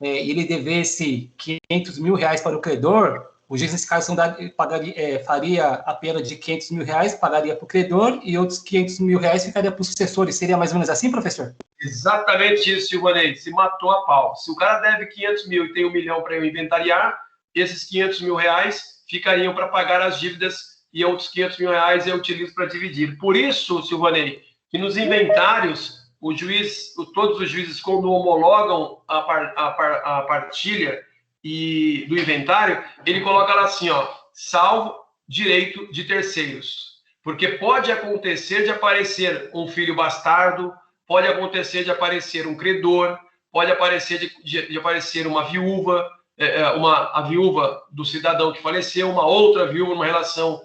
ele devesse R$500 mil para o credor, o juiz, nesse caso, faria a pena de R$500 mil, pagaria para o credor, e outros R$500 mil ficaria para os sucessores. Seria mais ou menos assim, professor? Exatamente isso, Silvanei. Se matou a pau. Se o cara deve 500 mil e tem 1 milhão para eu inventariar, esses 500 mil reais ficariam para pagar as dívidas e outros 500 mil reais eu utilizo para dividir. Por isso, Silvanei, que nos inventários, todos os juízes, quando homologam a partilha do inventário, ele coloca lá assim, ó, salvo direito de terceiros. Porque pode acontecer de aparecer um filho bastardo, pode acontecer de aparecer um credor, pode aparecer de aparecer uma viúva, a viúva do cidadão que faleceu, uma outra viúva numa relação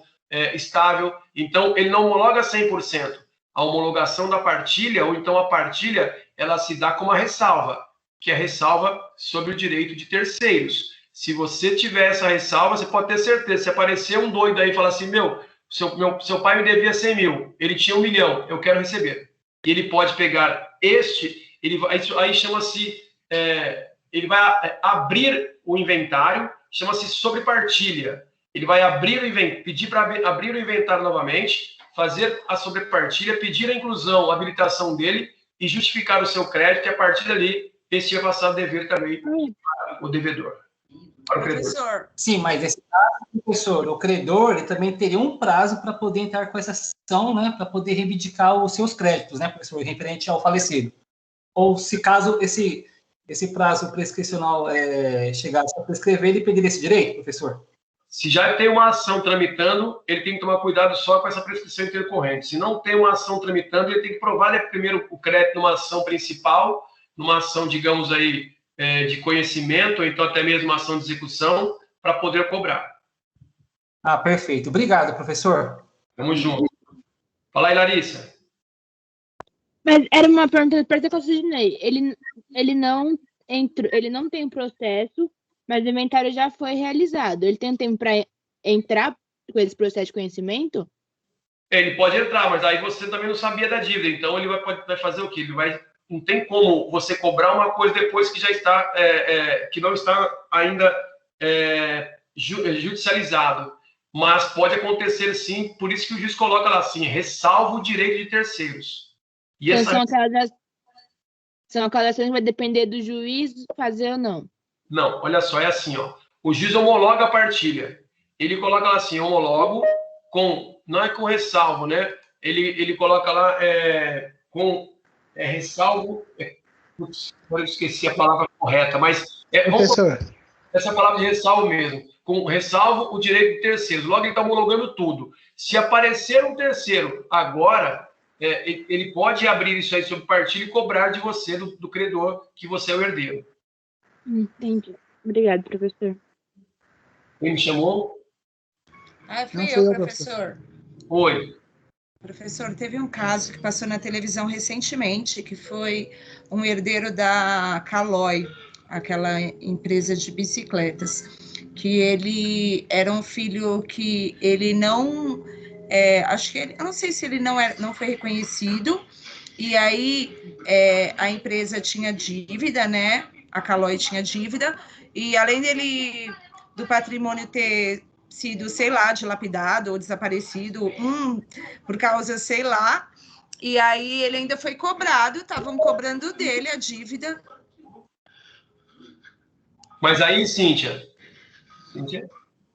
estável. Então, ele não homologa 100%. A homologação da partilha, ou então a partilha, ela se dá com uma ressalva, que é a ressalva sobre o direito de terceiros. Se você tiver essa ressalva, você pode ter certeza. Se aparecer um doido aí e falar assim, seu pai me devia 100 mil, ele tinha 1 milhão, eu quero receber. E ele pode pegar aí chama-se, ele vai abrir o inventário, chama-se sobrepartilha. Ele vai pedir para abrir o inventário novamente, fazer a sobrepartilha, pedir a inclusão, a habilitação dele e justificar o seu crédito, e a partir dali, esse ia passar a dever também para o devedor. Para o Professor. Sim, mas esse caso, professor, o credor ele também teria um prazo para poder entrar com essa ação, né, para poder reivindicar os seus créditos, né, professor, referente ao falecido. Ou se caso esse prazo prescricional chegasse a prescrever, ele perderia esse direito, professor? Se já tem uma ação tramitando, ele tem que tomar cuidado só com essa prescrição intercorrente. Se não tem uma ação tramitando, ele tem que provar primeiro o crédito numa ação principal, numa ação, digamos aí, de conhecimento, ou então até mesmo uma ação de execução, para poder cobrar. Ah, perfeito. Obrigado, professor. Tamo junto. Fala aí, Larissa. Mas era uma pergunta para o Sidney. Ele não tem processo, mas o inventário já foi realizado. Ele tem um tempo para entrar com esse processo de conhecimento? Ele pode entrar, mas aí você também não sabia da dívida. Então, ele vai fazer o quê? Não tem como você cobrar uma coisa depois que já está, que não está ainda judicializado. Mas pode acontecer sim, por isso que o juiz coloca lá assim, ressalva o direito de terceiros. E então, são aquelas ações que vai depender do juiz fazer ou não? Não, olha só, é assim, ó. O juiz homologa a partilha. Ele coloca lá assim, homologo não é com ressalvo, né? Ele coloca lá ressalvo. Eu esqueci a palavra correta, mas professor, essa palavra de ressalvo mesmo. Com ressalvo o direito de terceiros. Logo ele está homologando tudo. Se aparecer um terceiro agora, ele pode abrir isso aí sobre partilha e cobrar de você, do credor, que você é o herdeiro. Entendi. Obrigado, professor. Quem me chamou? Fui eu, professor. Oi. Professor, teve um caso que passou na televisão recentemente, que foi um herdeiro da Caloi, aquela empresa de bicicletas, que ele era um filho que ele não... eu não sei se ele não foi reconhecido, e aí a empresa tinha dívida, né? A Caloi tinha dívida, e além do patrimônio ter sido, sei lá, dilapidado ou desaparecido, por causa, sei lá, e aí ele ainda foi cobrado, estavam cobrando dele a dívida. Mas aí, Cíntia?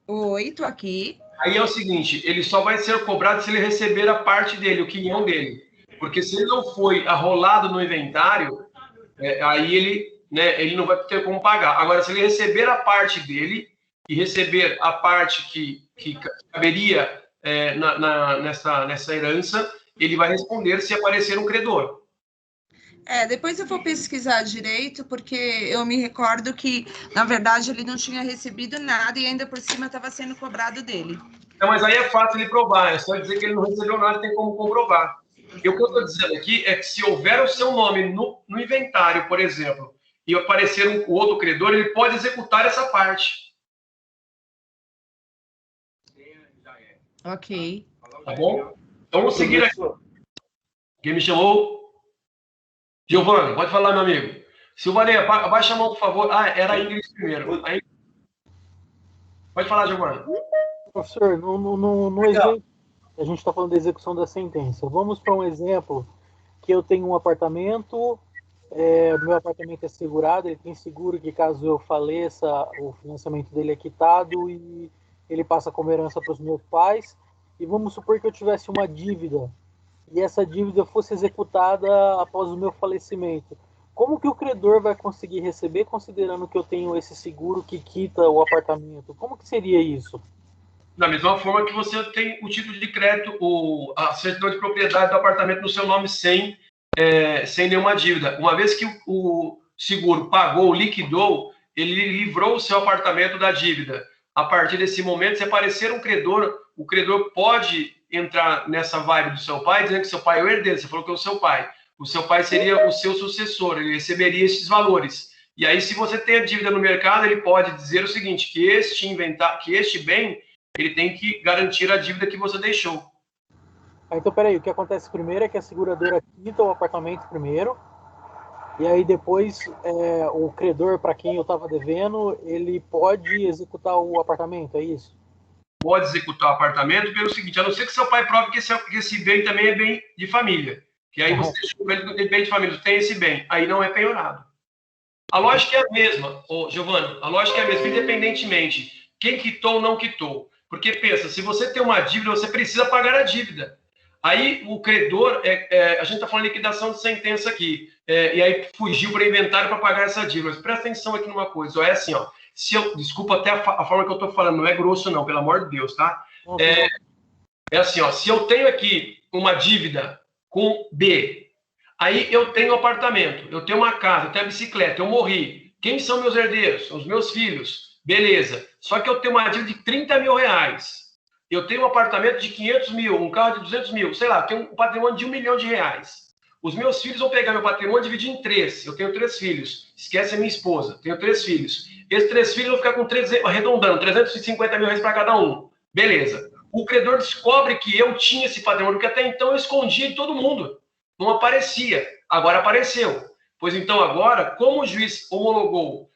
Oi, tô aqui. Aí é o seguinte, ele só vai ser cobrado se ele receber a parte dele, o quinhão dele. Porque se ele não foi arrolado no inventário, aí ele não vai ter como pagar. Agora, se ele receber a parte dele e receber a parte que caberia nessa herança, ele vai responder se aparecer um credor. Depois eu vou pesquisar direito, porque eu me recordo que, na verdade, ele não tinha recebido nada e ainda por cima estava sendo cobrado dele. Mas aí é fácil ele provar, é só dizer que ele não recebeu nada, tem como comprovar. E o que eu estou dizendo aqui é que se houver o seu nome no inventário, por exemplo, e aparecer o outro credor, ele pode executar essa parte. Ok. Tá bom? Então vamos seguir aqui. Quem me chamou? Giovanni, pode falar, meu amigo. Silvanei, abaixa a mão, por favor. Era a Ingrid primeiro. Pode falar, Giovanni. Professor, no exemplo, a gente está falando da execução da sentença. Vamos para um exemplo que eu tenho um apartamento, meu apartamento é segurado, ele tem seguro que caso eu faleça, o financiamento dele é quitado e ele passa como herança para os meus pais. e vamos supor que eu tivesse uma dívida e essa dívida fosse executada após o meu falecimento. Como que o credor vai conseguir receber, considerando que eu tenho esse seguro que quita o apartamento? Como que seria isso? Da mesma forma que você tem o título de crédito, a certidão de propriedade do apartamento no seu nome sem nenhuma dívida. Uma vez que o seguro pagou, liquidou, ele livrou o seu apartamento da dívida. A partir desse momento, se aparecer um credor, o credor pode entrar nessa vibe do seu pai, dizendo que seu pai é o herdeiro. Você falou que é o seu pai. O seu pai seria o seu sucessor, ele receberia esses valores. E aí, se você tem a dívida no mercado, ele pode dizer o seguinte, que este bem, ele tem que garantir a dívida que você deixou. Então, peraí, o que acontece primeiro é que a seguradora quita o apartamento primeiro, e aí depois o credor, para quem eu estava devendo, ele pode executar o apartamento, é isso? Pode executar o apartamento pelo seguinte, a não ser que seu pai prove que esse bem também é bem de família. Que aí você deixou ele no bem de família, tem esse bem, aí não é penhorado. A lógica é a mesma, Giovana, a lógica é a mesma, independentemente quem quitou ou não quitou. Porque pensa, se você tem uma dívida, você precisa pagar a dívida. Aí o credor, a gente está falando de liquidação de sentença aqui, e aí fugiu para inventário para pagar essa dívida. Mas presta atenção aqui numa coisa, é assim, desculpa até a forma que eu estou falando, não é grosso não, pelo amor de Deus, tá? É assim, se eu tenho aqui uma dívida com B, aí eu tenho um apartamento, eu tenho uma casa, eu tenho a bicicleta, eu morri. Quem são meus herdeiros? São os meus filhos. Beleza. Só que eu tenho uma dívida de 30 mil reais. Eu tenho um apartamento de 500 mil, um carro de 200 mil, sei lá, tenho um patrimônio de 1 milhão de reais. Os meus filhos vão pegar meu patrimônio e dividir em 3. Eu tenho 3 filhos. Esquece a minha esposa. Tenho 3 filhos. Esses 3 filhos vão ficar com arredondando, 350 mil reais para cada um. Beleza. O credor descobre que eu tinha esse patrimônio, porque até então eu escondia de todo mundo. Não aparecia. Agora apareceu. Pois então agora, como o juiz homologou,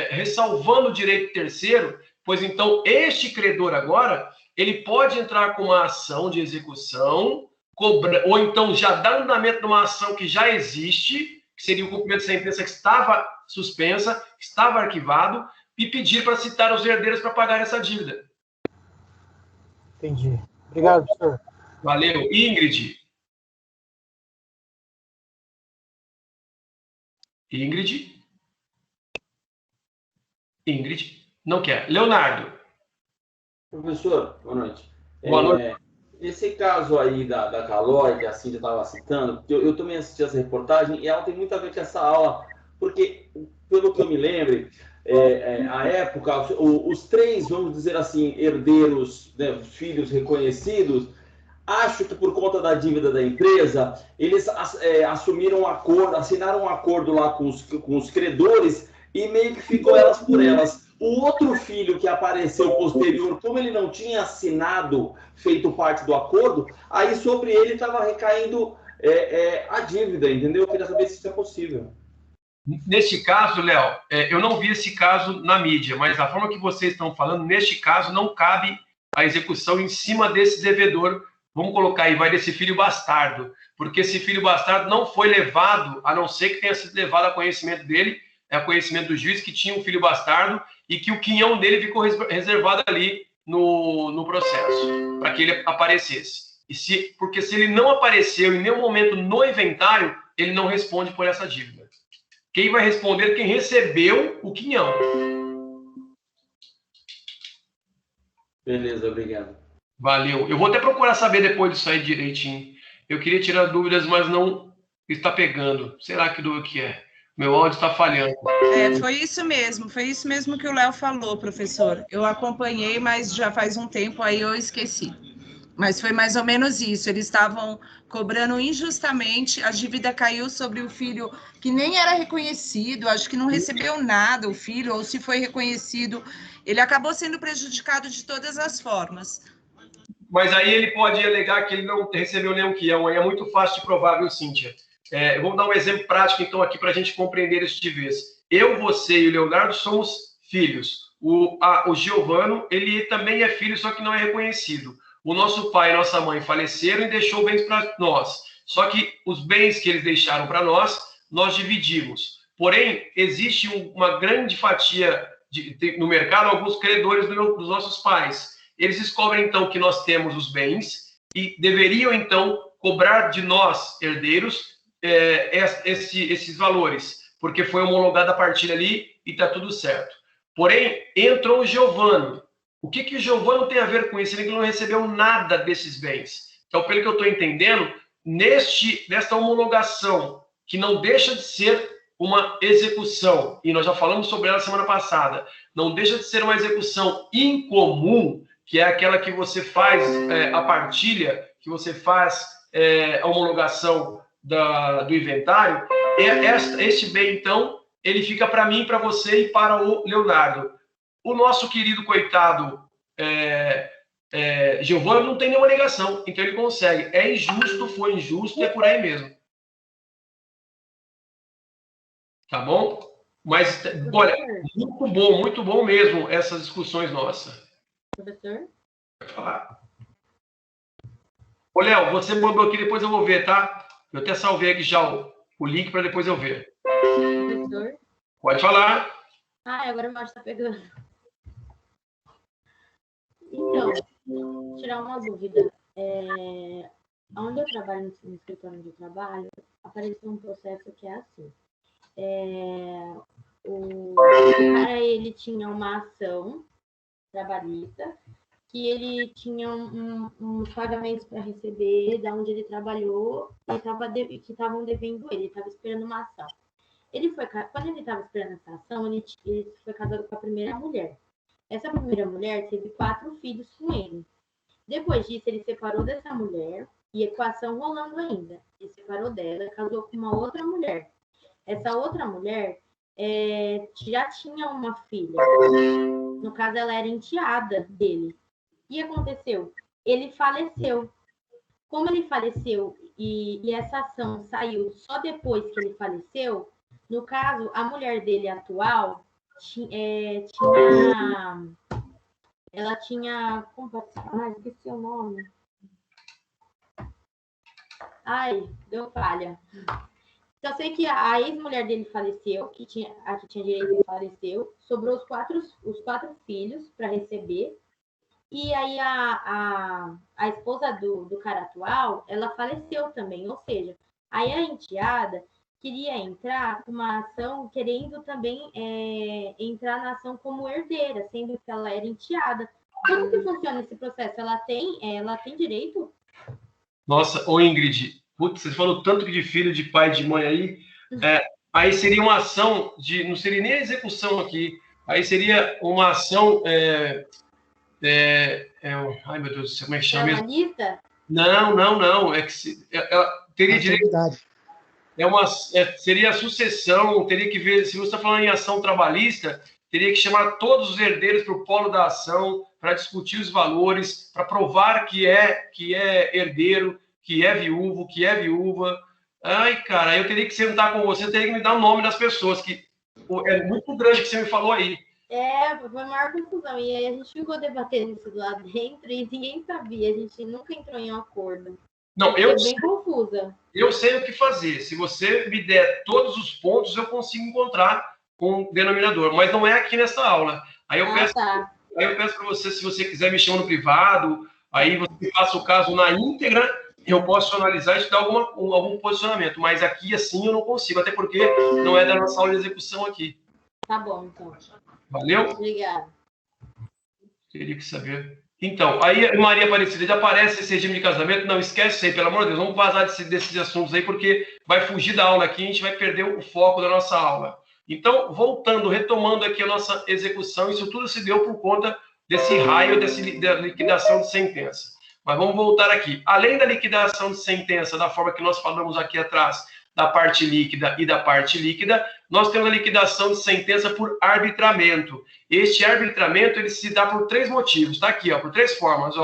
ressalvando o direito terceiro, pois então este credor agora, ele pode entrar com uma ação de execução, ou então já dar andamento numa ação que já existe, que seria o cumprimento de sentença que estava suspensa, que estava arquivado, e pedir para citar os herdeiros para pagar essa dívida. Entendi. Obrigado, senhor. Valeu. Ingrid? Ingrid? Não quer. Leonardo? Professor, boa noite. Boa noite. Esse caso aí da Calói, que a Cíntia estava citando, eu também assisti essa reportagem, e ela tem muito a ver com essa aula, porque, pelo que eu me lembro, à época, os 3, vamos dizer assim, herdeiros, né, os filhos reconhecidos, acho que por conta da dívida da empresa, eles assumiram um acordo, assinaram um acordo lá com os credores e meio que ficou elas por elas. O outro filho que apareceu posterior, como ele não tinha assinado, feito parte do acordo, aí sobre ele estava recaindo a dívida, entendeu? Eu queria saber se isso é possível. Neste caso, Léo, eu não vi esse caso na mídia, mas da forma que vocês estão falando, neste caso não cabe a execução em cima desse devedor, vamos colocar aí, vai desse filho bastardo, porque esse filho bastardo não foi levado, a não ser que tenha sido levado a conhecimento dele, a conhecimento do juiz que tinha um filho bastardo e que o quinhão dele ficou reservado ali no processo, para que ele aparecesse. Porque se ele não apareceu em nenhum momento no inventário, ele não responde por essa dívida. Quem vai responder é quem recebeu o quinhão. Beleza, obrigado. Valeu. Eu vou até procurar saber depois disso aí direitinho. Eu queria tirar dúvidas, mas não está pegando. Será que dúvida que é? Meu áudio está falhando. Foi isso mesmo que o Léo falou, professor. Eu acompanhei, mas já faz um tempo, aí eu esqueci. Mas foi mais ou menos isso. Eles estavam cobrando injustamente, a dívida caiu sobre o filho que nem era reconhecido, acho que não recebeu nada o filho, ou se foi reconhecido, ele acabou sendo prejudicado de todas as formas. Mas aí ele pode alegar que ele não recebeu nenhum quinhão, aí é muito fácil de provar, viu, Cíntia? Eu vou dar um exemplo prático, então, aqui para a gente compreender isso de vez. Eu, você e o Leonardo somos filhos. O Giovano, ele também é filho, só que não é reconhecido. O nosso pai e nossa mãe faleceram e deixou bens para nós. Só que os bens que eles deixaram para nós, nós dividimos. Porém, existe uma grande fatia no mercado, alguns credores dos nossos pais. eles descobrem, então, que nós temos os bens e deveriam, então, cobrar de nós, herdeiros, esses valores, porque foi homologada a partilha ali e está tudo certo. Porém, entrou o Giovano. O que o Giovano tem a ver com isso? Ele não recebeu nada desses bens. Então, pelo que eu estou entendendo, nesta homologação, que não deixa de ser uma execução, e nós já falamos sobre ela semana passada, não deixa de ser uma execução incomum, que é aquela que você faz a partilha, que você faz a homologação do inventário, este bem, então, ele fica para mim, para você e para o Leonardo. O nosso querido coitado Giovano não tem nenhuma negação, então ele consegue. É injusto, foi injusto, é por aí mesmo. Tá bom? Mas, olha, muito bom mesmo essas discussões nossas. Professor? Pode falar. Ô, Léo, você mandou aqui, depois eu vou ver, tá? Eu até salvei aqui já o link para depois eu ver. Professor? Pode falar. Agora o Márcio está pegando. Então, tirar uma dúvida. Onde eu trabalho, no escritório de trabalho, apareceu um processo que é assim. O cara, ele tinha uma ação trabalhista que ele tinha uns pagamentos para receber da onde ele trabalhou e que estavam devendo ele estava esperando uma ação. Quando ele estava esperando essa ação, ele foi casado com a primeira mulher. Essa primeira mulher teve 4 filhos com ele. Depois disso, ele separou dessa mulher e a equação rolando ainda. Ele separou dela e casou com uma outra mulher. Essa outra mulher já tinha uma filha. No caso, ela era enteada dele. O que aconteceu? Ele faleceu. Como ele faleceu e essa ação saiu só depois que ele faleceu, no caso, a mulher dele atual ela tinha... Como pode ser? Esqueci o nome. Deu falha. Então, eu sei que a ex-mulher dele faleceu, a que tinha direito faleceu, sobrou os quatro filhos para receber, e aí a esposa do cara atual, ela faleceu também, ou seja, aí a enteada queria entrar com uma ação, querendo também entrar na ação como herdeira, sendo que ela era enteada. Como que funciona esse processo? Ela tem direito? Nossa, ô Ingrid, putz, você falou tanto de filho, de pai, de mãe aí, aí seria uma ação não seria nem a execução aqui, aí seria uma ação, ai meu Deus do céu, como é que chama mesmo? Trabalhista? Não, ela teria direito, seria a sucessão, teria que ver, se você está falando em ação trabalhista, teria que chamar todos os herdeiros para o polo da ação, para discutir os valores, para provar que é herdeiro, que é viúvo, que é viúva. Ai, cara, eu teria que sentar com você, teria que me dar o nome das pessoas, que é muito grande que você me falou aí. Foi a maior confusão. E aí a gente ficou debatendo isso lá dentro e ninguém sabia, a gente nunca entrou em um acordo. Não, bem confusa. Eu sei o que fazer. Se você me der todos os pontos, eu consigo encontrar um denominador, mas não é aqui nessa aula. Aí eu peço para você, se você quiser me chamar no privado, aí você passa o caso na íntegra, eu posso analisar e te dar algum posicionamento, mas aqui assim eu não consigo, até porque não é da nossa aula de execução aqui. Tá bom, então. Valeu? Obrigada. Teria que saber. Então, aí Maria Aparecida, já aparece esse regime de casamento? Não, esquece isso aí, pelo amor de Deus, vamos vazar desses assuntos aí, porque vai fugir da aula aqui, a gente vai perder o foco da nossa aula. Então, retomando aqui a nossa execução, isso tudo se deu por conta desse raio da liquidação de sentença. Mas vamos voltar aqui. Além da liquidação de sentença, da forma que nós falamos aqui atrás, da parte líquida e da parte líquida, nós temos a liquidação de sentença por arbitramento. Este arbitramento, ele se dá por 3 motivos, está aqui, por 3 formas,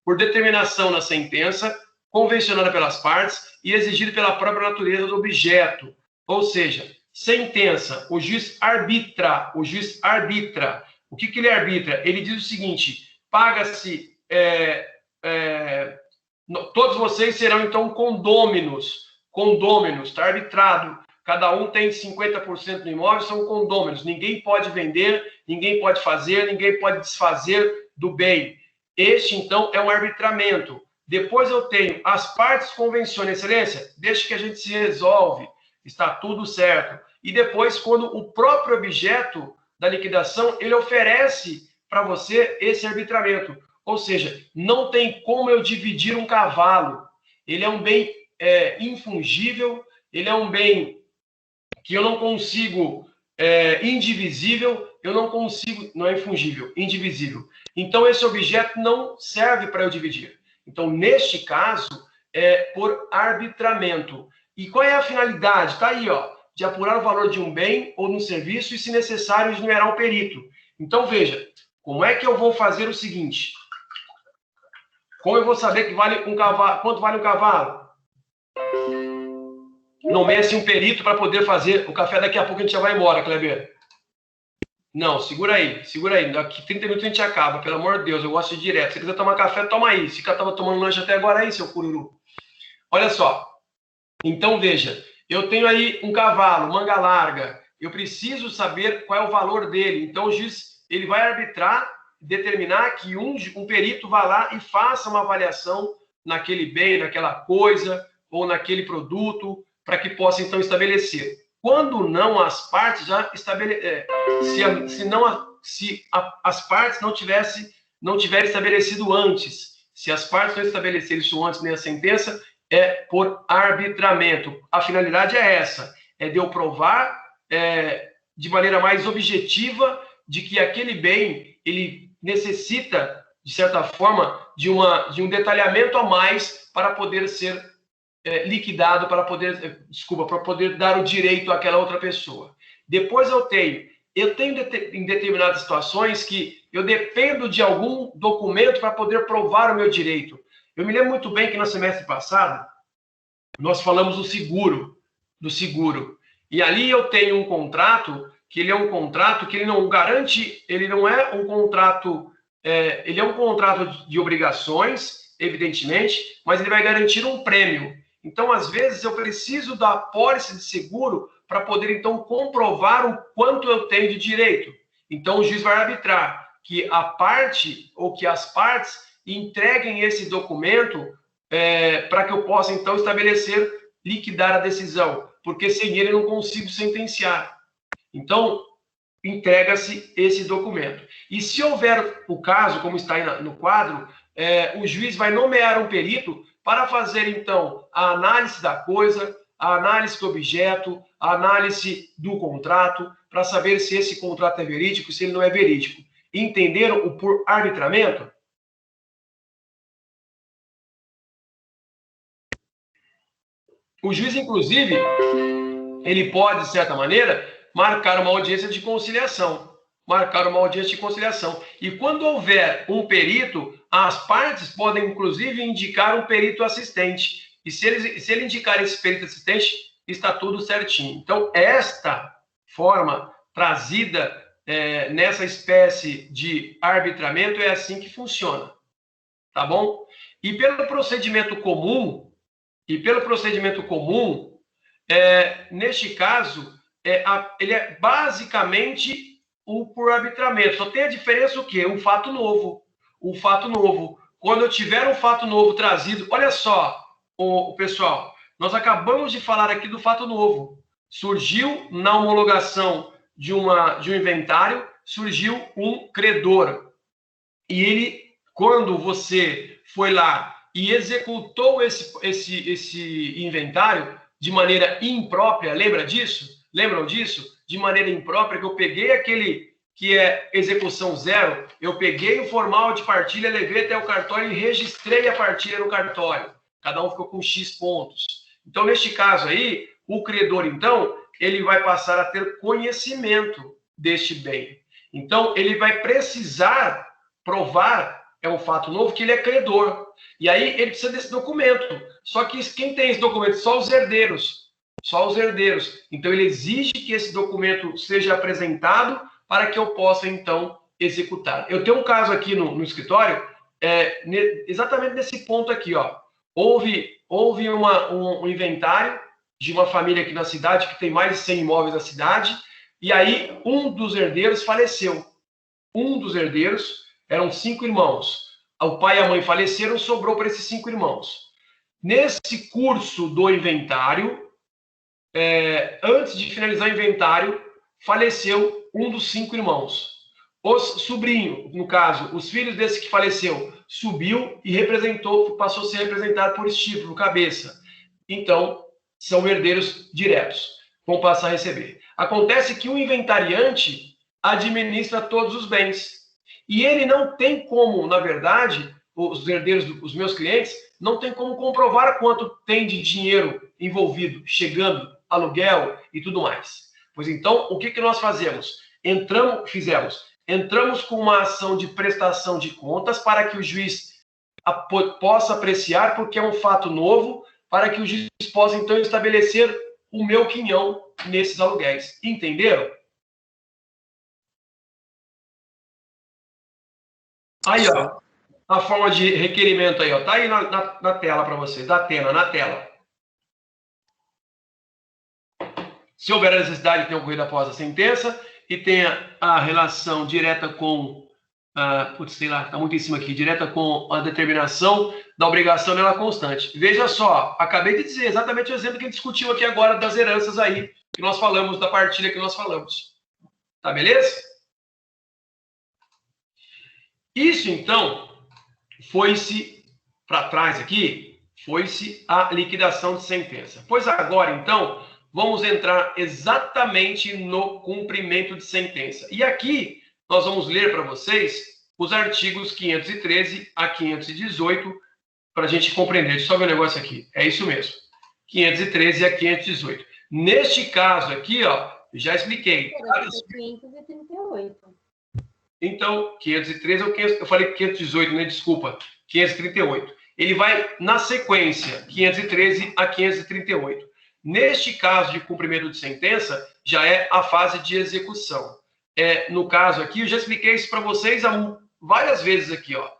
por determinação na sentença, convencionada pelas partes e exigido pela própria natureza do objeto. Ou seja, sentença, o juiz arbitra. O que ele arbitra? Ele diz o seguinte, paga-se, todos vocês serão, então, condôminos, está arbitrado, cada um tem 50% do imóvel, são condôminos, ninguém pode vender, ninguém pode fazer, ninguém pode desfazer do bem. Este, então, é um arbitramento. Depois eu tenho as partes convencionam, excelência, deixa que a gente se resolve, está tudo certo. E depois, quando o próprio objeto da liquidação, ele oferece para você esse arbitramento. Ou seja, não tem como eu dividir um cavalo. Ele é um bem infungível, ele é um bem que eu não consigo, indivisível, eu não consigo, não é infungível, indivisível. Então, esse objeto não serve para eu dividir. Então, neste caso, é por arbitramento. E qual é a finalidade? Está aí, ó, de apurar o valor de um bem ou de um serviço e, se necessário, enumerar o perito. Então, veja, como é que eu vou fazer o seguinte? Como eu vou saber que vale um cavalo? Quanto vale um cavalo? Nomeia-se um perito para poder fazer o café. Daqui a pouco a gente já vai embora, Kleber. Não, segura aí. Daqui 30 minutos a gente acaba, pelo amor de Deus, eu gosto de ir direto. Se quiser tomar café, toma aí. Se estava tomando lanche até agora aí, seu cururu. Olha só. Então, veja, eu tenho aí um cavalo, manga larga. Eu preciso saber qual é o valor dele. Então, o juiz ele vai arbitrar, determinar que um perito vá lá e faça uma avaliação naquele bem, naquela coisa, ou naquele produto, para que possa, então, estabelecer. Quando não as partes já estabeleceram, se as partes não tiverem estabelecido antes, se as partes não estabelecerem isso antes nem a sentença, é por arbitramento. A finalidade é essa, é de eu provar de maneira mais objetiva de que aquele bem, ele necessita, de certa forma, de um detalhamento a mais para poder ser liquidado, para poder dar o direito àquela outra pessoa. Depois eu tenho em determinadas situações que eu dependo de algum documento para poder provar o meu direito. Eu me lembro muito bem que no semestre passado nós falamos do seguro. E ali eu tenho um contrato que ele é um contrato que ele não garante, ele não é um contrato, ele é um contrato de obrigações, evidentemente, mas ele vai garantir um prêmio. Então, às vezes, eu preciso da apólice de seguro para poder, então, comprovar o quanto eu tenho de direito. Então, o juiz vai arbitrar que a parte ou que as partes entreguem esse documento para que eu possa, então, estabelecer, liquidar a decisão, porque sem ele eu não consigo sentenciar. Então, entrega-se esse documento. E se houver o caso, como está aí no quadro, o juiz vai nomear um perito para fazer, então, a análise da coisa, a análise do objeto, a análise do contrato, para saber se esse contrato é verídico, se ele não é verídico. Entenderam o por arbitramento? O juiz, inclusive, ele pode, de certa maneira, marcar uma audiência de conciliação. E quando houver um perito, as partes podem, inclusive, indicar um perito assistente. E se ele indicar esse perito assistente, está tudo certinho. Então, esta forma trazida nessa espécie de arbitramento é assim que funciona. Tá bom? E pelo procedimento comum, neste caso, ele é basicamente o por arbitramento. Só tem a diferença o quê? Um fato novo. Quando eu tiver um fato novo trazido, olha só, pessoal, nós acabamos de falar aqui do fato novo. Surgiu na homologação de um inventário, surgiu um credor. E ele, quando você foi lá e executou esse inventário de maneira imprópria, lembram disso? De maneira imprópria, que eu peguei aquele que é execução zero, eu peguei o formal de partilha, levei até o cartório e registrei a partilha no cartório. Cada um ficou com X pontos. Então, neste caso aí, o credor, então, ele vai passar a ter conhecimento deste bem. Então, ele vai precisar provar, é um fato novo, que ele é credor. E aí, ele precisa desse documento. Só que quem tem esse documento? Só os herdeiros. Então, ele exige que esse documento seja apresentado para que eu possa, então, executar. Eu tenho um caso aqui no escritório, exatamente nesse ponto aqui, ó. Houve um inventário de uma família aqui na cidade, que tem mais de 100 imóveis na cidade, e aí um dos herdeiros faleceu. Eram 5 irmãos. o pai e a mãe faleceram, sobrou para esses 5 irmãos. Nesse curso do inventário, antes de finalizar o inventário, faleceu um dos 5 irmãos. Os sobrinhos, no caso, os filhos desse que faleceu, subiu e passou a ser representado por estípulo, cabeça. Então, são herdeiros diretos, vão passar a receber. Acontece que o inventariante administra todos os bens. E ele não tem como, na verdade, os herdeiros, os meus clientes, não tem como comprovar quanto tem de dinheiro envolvido, chegando, aluguel e tudo mais. Pois então, o que nós fazemos? Entramos com uma ação de prestação de contas para que o juiz possa apreciar, porque é um fato novo, para que o juiz possa, então, estabelecer o meu quinhão nesses aluguéis. Entenderam? Aí, ó, a forma de requerimento aí, ó, tá aí na tela para vocês, da Atena, na tela. Se houver a necessidade de ter ocorrido após a sentença e tenha a relação direta com, sei lá, tá muito em cima aqui, direta com a determinação da obrigação nela constante. Veja só, acabei de dizer exatamente o exemplo que a gente discutiu aqui agora das heranças aí, que nós falamos, da partilha que nós falamos. Tá, beleza? Isso, então, foi-se para trás aqui, foi-se a liquidação de sentença. Pois agora, então, vamos entrar exatamente no cumprimento de sentença. E aqui nós vamos ler para vocês os artigos 513 a 518 para a gente compreender. Deixa eu só ver um negócio aqui. É isso mesmo. 513 a 518. Neste caso aqui, ó, já expliquei. 538. Então, 513 ou 500, eu falei 518, né? Desculpa. 538. Ele vai na sequência, 513 a 538. Neste caso de cumprimento de sentença, já é a fase de execução. No caso aqui, eu já expliquei isso para vocês várias vezes aqui, ó.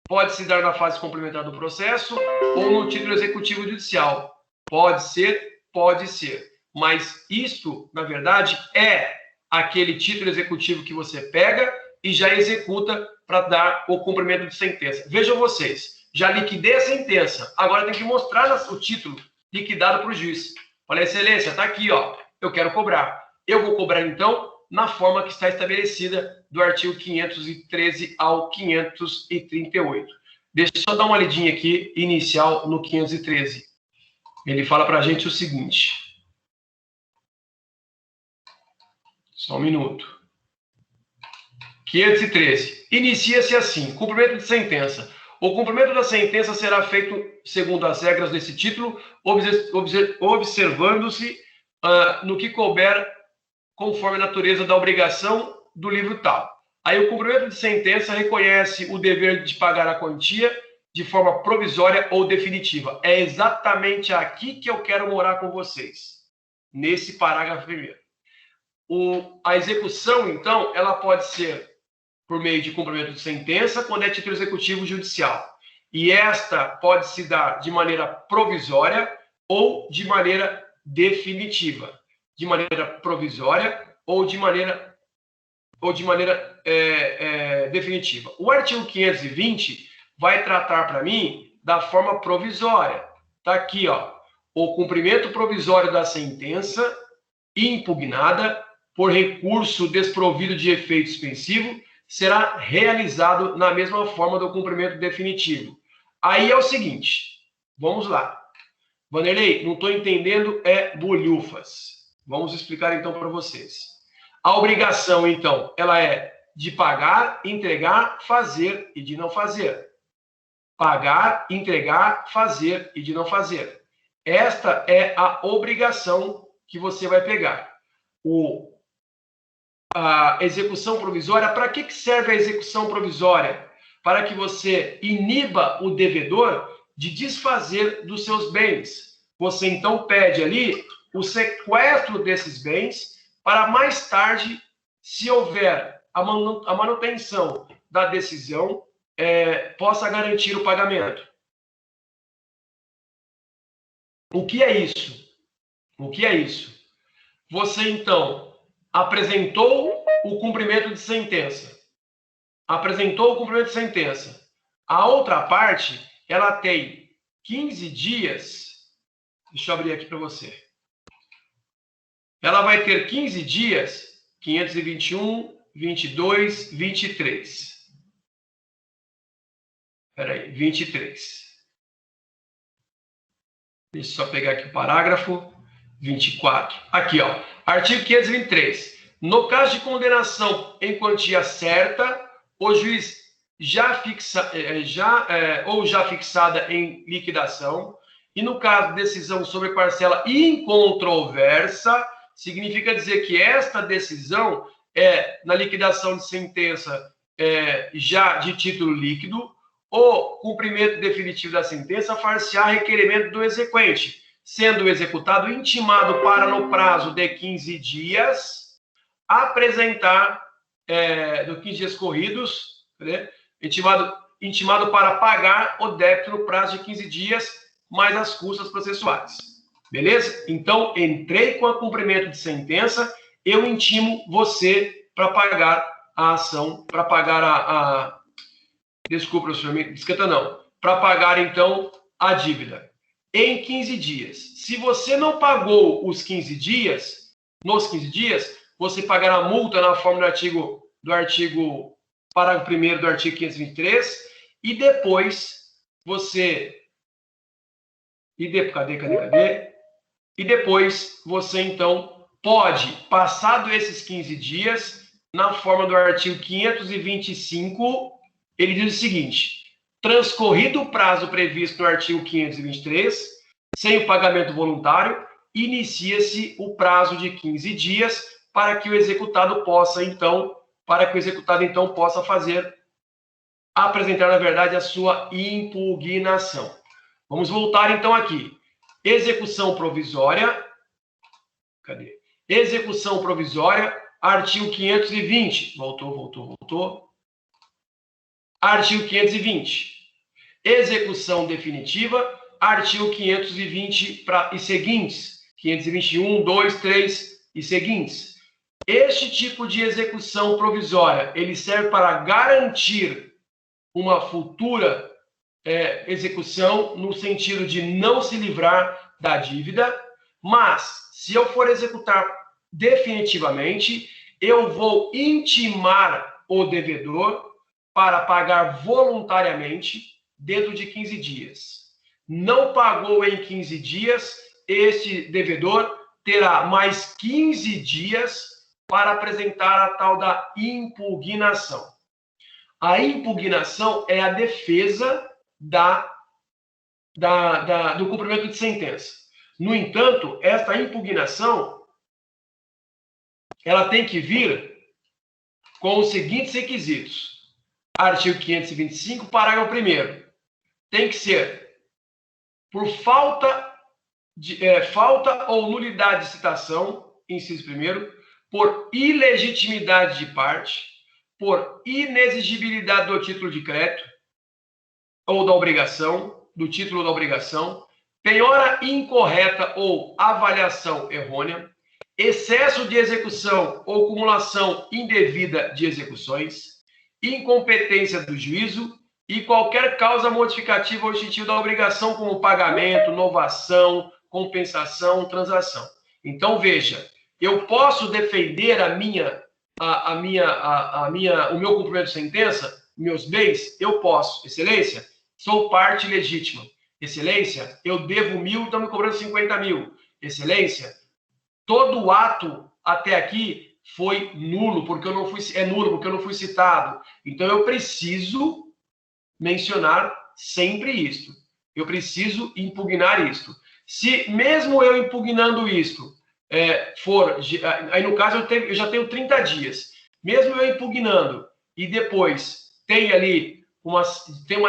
Pode se dar na fase complementar do processo ou no título executivo judicial. Pode ser, pode ser. Mas isto, na verdade, é aquele título executivo que você pega e já executa para dar o cumprimento de sentença. Vejam vocês, já liquidei a sentença, agora tem que mostrar o título liquidado para o juiz. Olha, excelência, está aqui, ó. Eu quero cobrar. Eu vou cobrar, então, na forma que está estabelecida do artigo 513 ao 538. Deixa eu só dar uma lidinha aqui, inicial, no 513. Ele fala para a gente o seguinte. Só um minuto. 513. Inicia-se assim, cumprimento de sentença. O cumprimento da sentença será feito segundo as regras desse título, observando-se no que couber conforme a natureza da obrigação do livro tal. Aí o cumprimento de sentença reconhece o dever de pagar a quantia de forma provisória ou definitiva. É exatamente aqui que eu quero morar com vocês, nesse parágrafo primeiro. A execução, então, ela pode ser por meio de cumprimento de sentença, quando é título executivo judicial. E esta pode se dar de maneira provisória ou de maneira definitiva. De maneira provisória ou de maneira definitiva. O artigo 520 vai tratar para mim da forma provisória. Está aqui, ó. O cumprimento provisório da sentença impugnada por recurso desprovido de efeito suspensivo será realizado na mesma forma do cumprimento definitivo. Aí é o seguinte, vamos lá. Vanderlei, não estou entendendo, bolhufas. Vamos explicar então para vocês. A obrigação, então, ela é de pagar, entregar, fazer e de não fazer. Pagar, entregar, fazer e de não fazer. Esta é a obrigação que você vai pegar. A execução provisória, para que serve a execução provisória? Para que você iniba o devedor de desfazer dos seus bens. Você, então, pede ali o sequestro desses bens para mais tarde, se houver a manutenção da decisão, possa garantir o pagamento. O que é isso? O que é isso? Você, então, apresentou o cumprimento de sentença. Apresentou o cumprimento de sentença. A outra parte, ela tem 15 dias. Deixa eu abrir aqui para você. Ela vai ter 15 dias, 521, 22, 23. Espera aí, 23. Deixa eu só pegar aqui o parágrafo 24. Aqui, ó. Artigo 523. No caso de condenação em quantia certa, o juiz já fixada em liquidação, e no caso de decisão sobre parcela incontroversa, significa dizer que esta decisão na liquidação de sentença já de título líquido, o cumprimento definitivo da sentença far-se-á requerimento do exequente, sendo o executado intimado para, no prazo de 15 dias, apresentar, do 15 dias corridos, né, intimado para pagar o débito no prazo de 15 dias, mais as custas processuais. Beleza? Então, entrei com o cumprimento de sentença, eu intimo você para pagar a ação, para pagar desculpa, professor, discreta não. Para pagar, então, a dívida. Em 15 dias. Se você não pagou os 15 dias, nos 15 dias, você pagará a multa na forma do artigo parágrafo 1º do artigo 523, e depois você... Cadê? E depois você, então, pode, passado esses 15 dias, na forma do artigo 525, ele diz o seguinte: transcorrido o prazo previsto no artigo 523, sem o pagamento voluntário, inicia-se o prazo de 15 dias para que o executado possa, então, apresentar, na verdade, a sua impugnação. Vamos voltar, então, aqui. Execução provisória. Cadê? Execução provisória, artigo 520. Voltou. Artigo 520. Execução definitiva, artigo 520 e seguintes. 521, 2, 3 e seguintes. Este tipo de execução provisória, ele serve para garantir uma futura execução, no sentido de não se livrar da dívida, mas, se eu for executar definitivamente, eu vou intimar o devedor para pagar voluntariamente dentro de 15 dias. Não pagou em 15 dias, este devedor terá mais 15 dias para apresentar a tal da impugnação. A impugnação é a defesa do cumprimento de sentença. No entanto, esta impugnação, ela tem que vir com os seguintes requisitos. Artigo 525, parágrafo 1º. Tem que ser por falta ou nulidade de citação, inciso 1º, por ilegitimidade de parte, por inexigibilidade do título de crédito ou da obrigação, do título da obrigação, penhora incorreta ou avaliação errônea, excesso de execução ou cumulação indevida de execuções, incompetência do juízo e qualquer causa modificativa ou extintiva da obrigação, como pagamento, novação, compensação, transação. Então, veja, eu posso defender o meu cumprimento de sentença, meus bens, eu posso. Excelência, sou parte legítima. Excelência, eu devo 1.000, estão me cobrando 50.000. Excelência, todo o ato até aqui foi nulo, porque eu não fui citado. Então, eu preciso mencionar sempre isto. Eu preciso impugnar isto. Se mesmo eu impugnando isto, aí no caso eu já tenho 30 dias. Mesmo eu impugnando e depois tem ali uma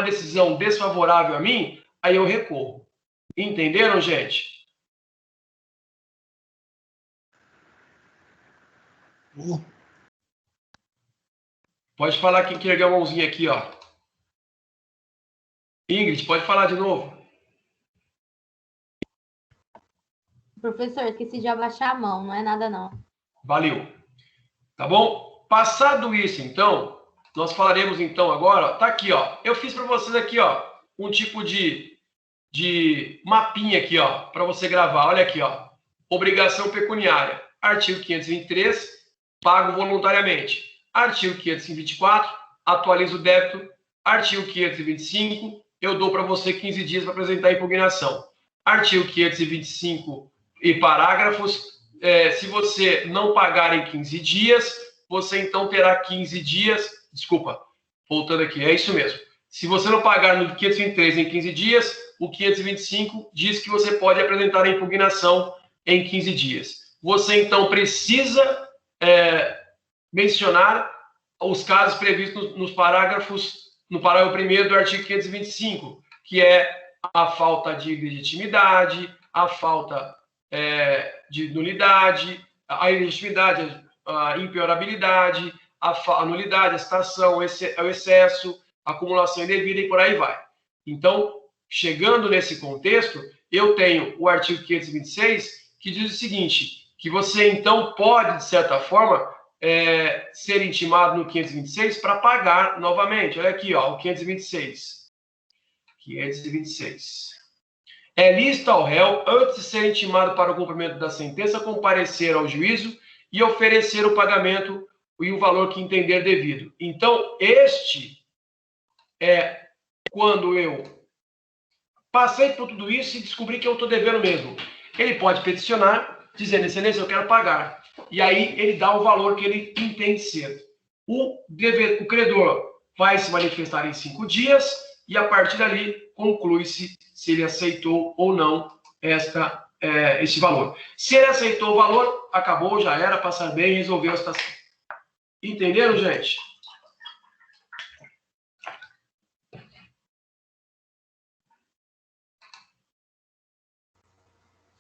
decisão desfavorável a mim, aí eu recorro. Entenderam, gente? Pode falar quem quer erguer a mãozinha aqui, ó. Ingrid, pode falar de novo. Professor, esqueci de abaixar a mão, não é nada não. Valeu. Tá bom? Passado isso, então, nós falaremos então agora, tá aqui, ó. Eu fiz para vocês aqui, ó, um tipo de mapinha aqui, ó, para você gravar. Olha aqui, ó. Obrigação pecuniária. Artigo 523, pago voluntariamente. Artigo 524, atualizo o débito. Artigo 525, eu dou para você 15 dias para apresentar a impugnação. Artigo 525 e parágrafos, se você não pagar em 15 dias, você então terá 15 dias, desculpa, voltando aqui, é isso mesmo. Se você não pagar no 523 em 15 dias, o 525 diz que você pode apresentar a impugnação em 15 dias. Você então precisa mencionar os casos previstos nos parágrafos, no parágrafo 1º do artigo 525, que é a falta de legitimidade, a falta de nulidade, a ilegitimidade, a impiorabilidade, a nulidade, a citação, o excesso, a acumulação indevida e por aí vai. Então, chegando nesse contexto, eu tenho o artigo 526, que diz o seguinte, que você então pode, de certa forma, ser intimado no 526 para pagar novamente. Olha aqui, ó, o 526. 526. É lícito ao réu, antes de ser intimado para o cumprimento da sentença, comparecer ao juízo e oferecer o pagamento e o valor que entender devido. Então, este é quando eu passei por tudo isso e descobri que eu estou devendo mesmo. Ele pode peticionar, dizendo, excelência, eu quero pagar. E aí ele dá o valor que ele entende ser. O credor vai se manifestar em 5 dias e a partir dali conclui-se se ele aceitou ou não esse valor. Se ele aceitou o valor, acabou, já era, passar bem, resolveu a situação. Entenderam, gente?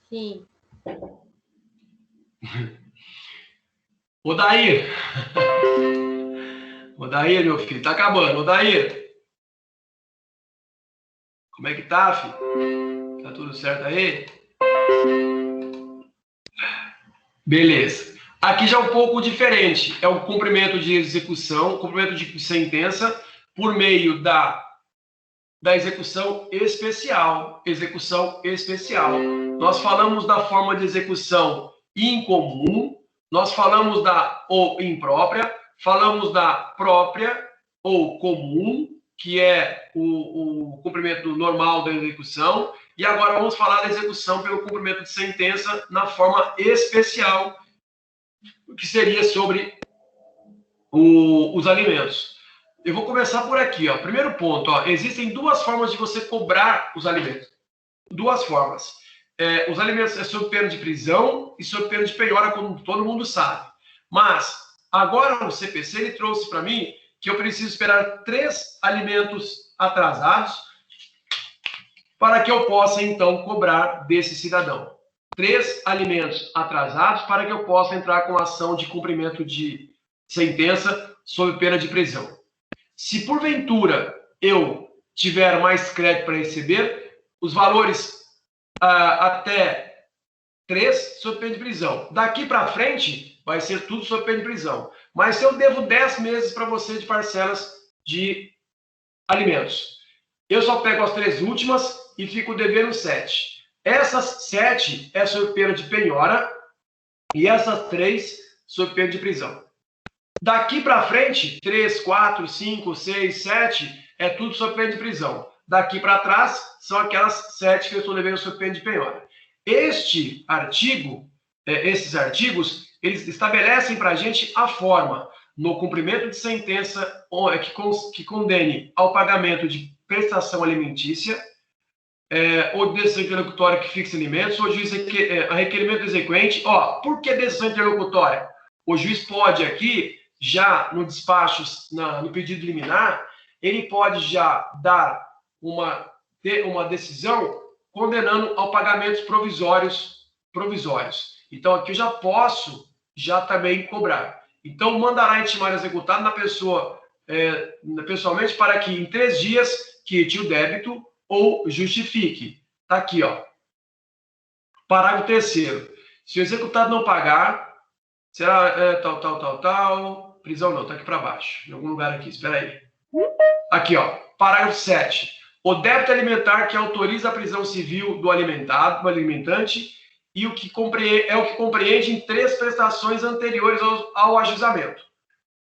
Sim. Odair. Odair, meu filho, tá acabando. Odair. Como é que tá, filho? Tá tudo certo aí? Beleza. Aqui já é um pouco diferente. É o cumprimento de execução, cumprimento de sentença por meio da execução especial. Execução especial. Nós falamos da forma de execução incomum, nós falamos da ou imprópria, falamos da própria ou comum, que é o cumprimento normal da execução, e agora vamos falar da execução pelo cumprimento de sentença na forma especial, que seria sobre os alimentos. Eu vou começar por aqui, ó. Primeiro ponto, ó, existem 2 formas de você cobrar os alimentos. 2 formas. Os alimentos é sob pena de prisão e sob pena de penhora, como todo mundo sabe. Mas, agora o CPC ele trouxe para mim que eu preciso esperar 3 alimentos atrasados para que eu possa, então, cobrar desse cidadão. 3 alimentos atrasados para que eu possa entrar com ação de cumprimento de sentença sob pena de prisão. Se, porventura, eu tiver mais crédito para receber, os valores até 3 sob pena de prisão. Daqui para frente, vai ser tudo sob pena de prisão. Mas se eu devo 10 meses para você de parcelas de alimentos, eu só pego as 3 últimas e fico devendo 7. Essas 7 é sob pena de penhora e essas 3 sob pena de prisão. Daqui para frente, 3, 4, 5, 6, 7, é tudo sob pena de prisão. Daqui para trás, são aquelas 7 que eu estou devendo sob pena de penhora. Este artigo, esses artigos, eles estabelecem para a gente a forma, no cumprimento de sentença que condene ao pagamento de prestação alimentícia, ou decisão interlocutória que fixa alimentos, ou juiz a requerimento do exequente. Ó, por que decisão interlocutória? O juiz pode aqui, já no despacho, no pedido liminar, ele pode já dar uma decisão condenando ao pagamentos provisórios. Então, aqui eu já posso também cobrar. Então, mandará intimar executado na pessoa, pessoalmente, para que em 3 dias quite o débito ou justifique. Está aqui, ó. Parágrafo 3º. Se o executado não pagar, será tal. prisão não, tá aqui para baixo, em algum lugar aqui, espera aí. Aqui, ó, parágrafo 7. O débito alimentar que autoriza a prisão civil do alimentante e o que compreende em 3 prestações anteriores ao ajuizamento.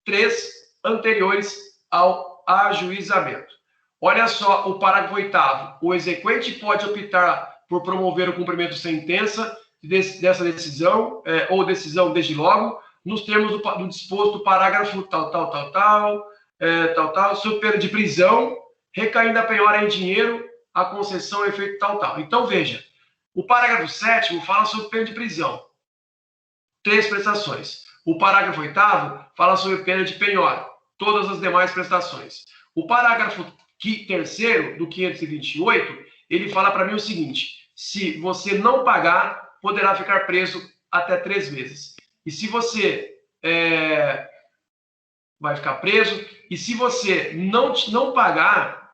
3 anteriores ao ajuizamento. Olha só o parágrafo 8º. O exequente pode optar por promover o cumprimento de sentença dessa decisão, ou decisão desde logo, nos termos do disposto do parágrafo sob pena de prisão, recaindo a penhora em dinheiro, a concessão, efeito tal. Então, veja, o parágrafo 7º fala sobre pena de prisão. 3 prestações. O parágrafo 8º fala sobre pena de penhora. Todas as demais prestações. O parágrafo 3º do 528, ele fala para mim o seguinte: se você não pagar, poderá ficar preso até 3 meses. E se você vai ficar preso, e se você não pagar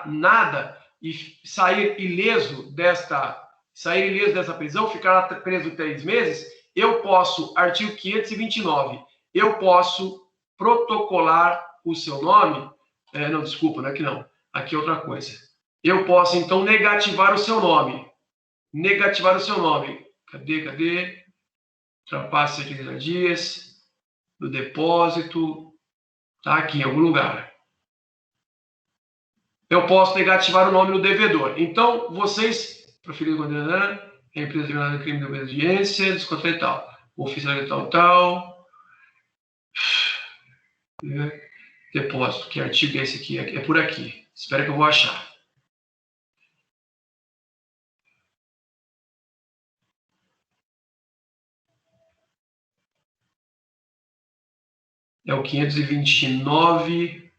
nada e sair ileso dessa prisão, ficar preso 3 meses, eu posso, artigo 529, eu posso protocolar o seu nome. Não, desculpa, não é aqui não. Aqui é outra coisa. Eu posso, então, negativar o seu nome. Negativar o seu nome. Cadê? Ultrapasse 30 dias. Do depósito. Tá aqui, em algum lugar. Eu posso negativar o nome do devedor. Então, vocês, proferido condenar, empresa de crime de obediência, desconto e tal. Oficial tal. Depósito, que artigo é esse aqui? É por aqui. Espera que eu vou achar. É o 529.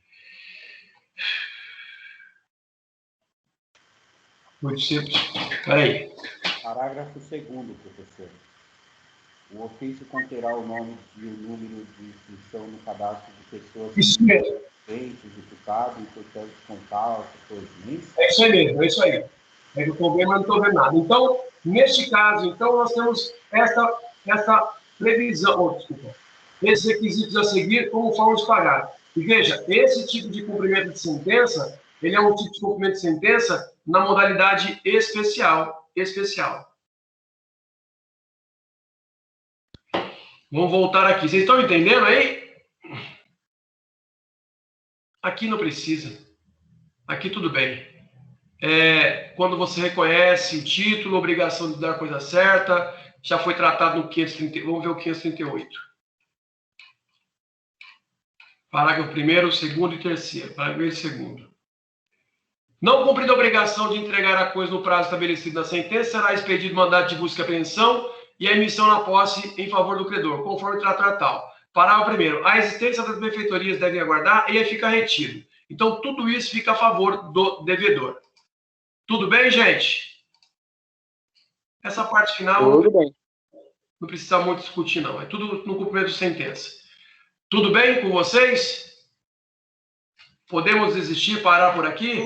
800. Peraí. Parágrafo 2º, professor. O ofício conterá o nome e o número de inscrição no cadastro de pessoas suspeitas, imputadas, importantes com causa, coisas. É isso aí mesmo, é isso aí. É que eu estou vendo, mas não estou vendo nada. Então, neste caso, nós temos essa previsão, esses requisitos a seguir como forma de pagar. E veja, esse tipo de cumprimento de sentença, ele é um tipo de cumprimento de sentença na modalidade especial. Vamos voltar aqui. Vocês estão entendendo aí? Aqui não precisa. Aqui tudo bem. Quando você reconhece o título, obrigação de dar a coisa certa, já foi tratado no 530. Vamos ver o 538. Parágrafo 1º, 2º e 3º. Parágrafo 2º. Não cumprida a obrigação de entregar a coisa no prazo estabelecido na sentença, será expedido mandado de busca e apreensão e a emissão na posse em favor do credor, conforme tratar tal. Parágrafo 1º. A existência das benfeitorias devem aguardar e aí fica retido. Então, tudo isso fica a favor do devedor. Tudo bem, gente? Essa parte final não precisa muito discutir, não. É tudo no cumprimento de sentença. Tudo bem com vocês? Podemos desistir, parar por aqui?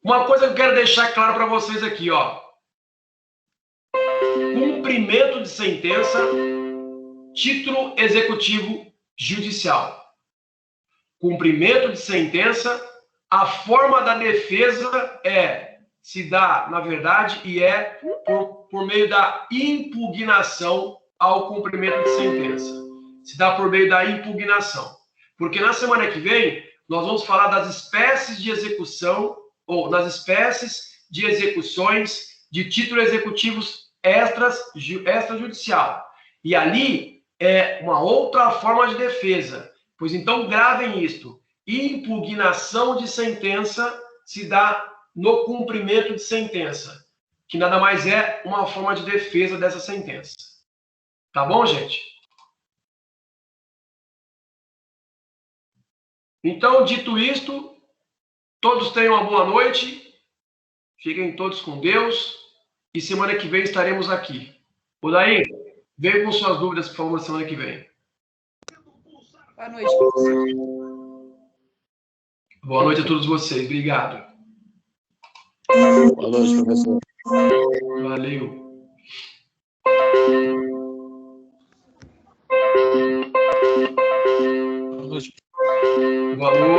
Uma coisa que eu quero deixar claro para vocês aqui, ó. Cumprimento de sentença, título executivo judicial. Cumprimento de sentença, a forma da defesa se dá, na verdade, e por meio da impugnação ao cumprimento de sentença. Se dá por meio da impugnação. Porque na semana que vem, nós vamos falar das espécies de execução, ou das espécies de execuções de títulos executivos extrajudicial. E ali é uma outra forma de defesa. Pois então, gravem isto. Impugnação de sentença se dá no cumprimento de sentença, que nada mais é uma forma de defesa dessa sentença. Tá bom, gente? Então, dito isto, todos tenham uma boa noite, fiquem todos com Deus, e semana que vem estaremos aqui. Odair, venha com suas dúvidas, por favor, semana que vem. Boa noite, professor. Boa noite a todos vocês, obrigado. Boa noite, professor. Valeu. Boa noite.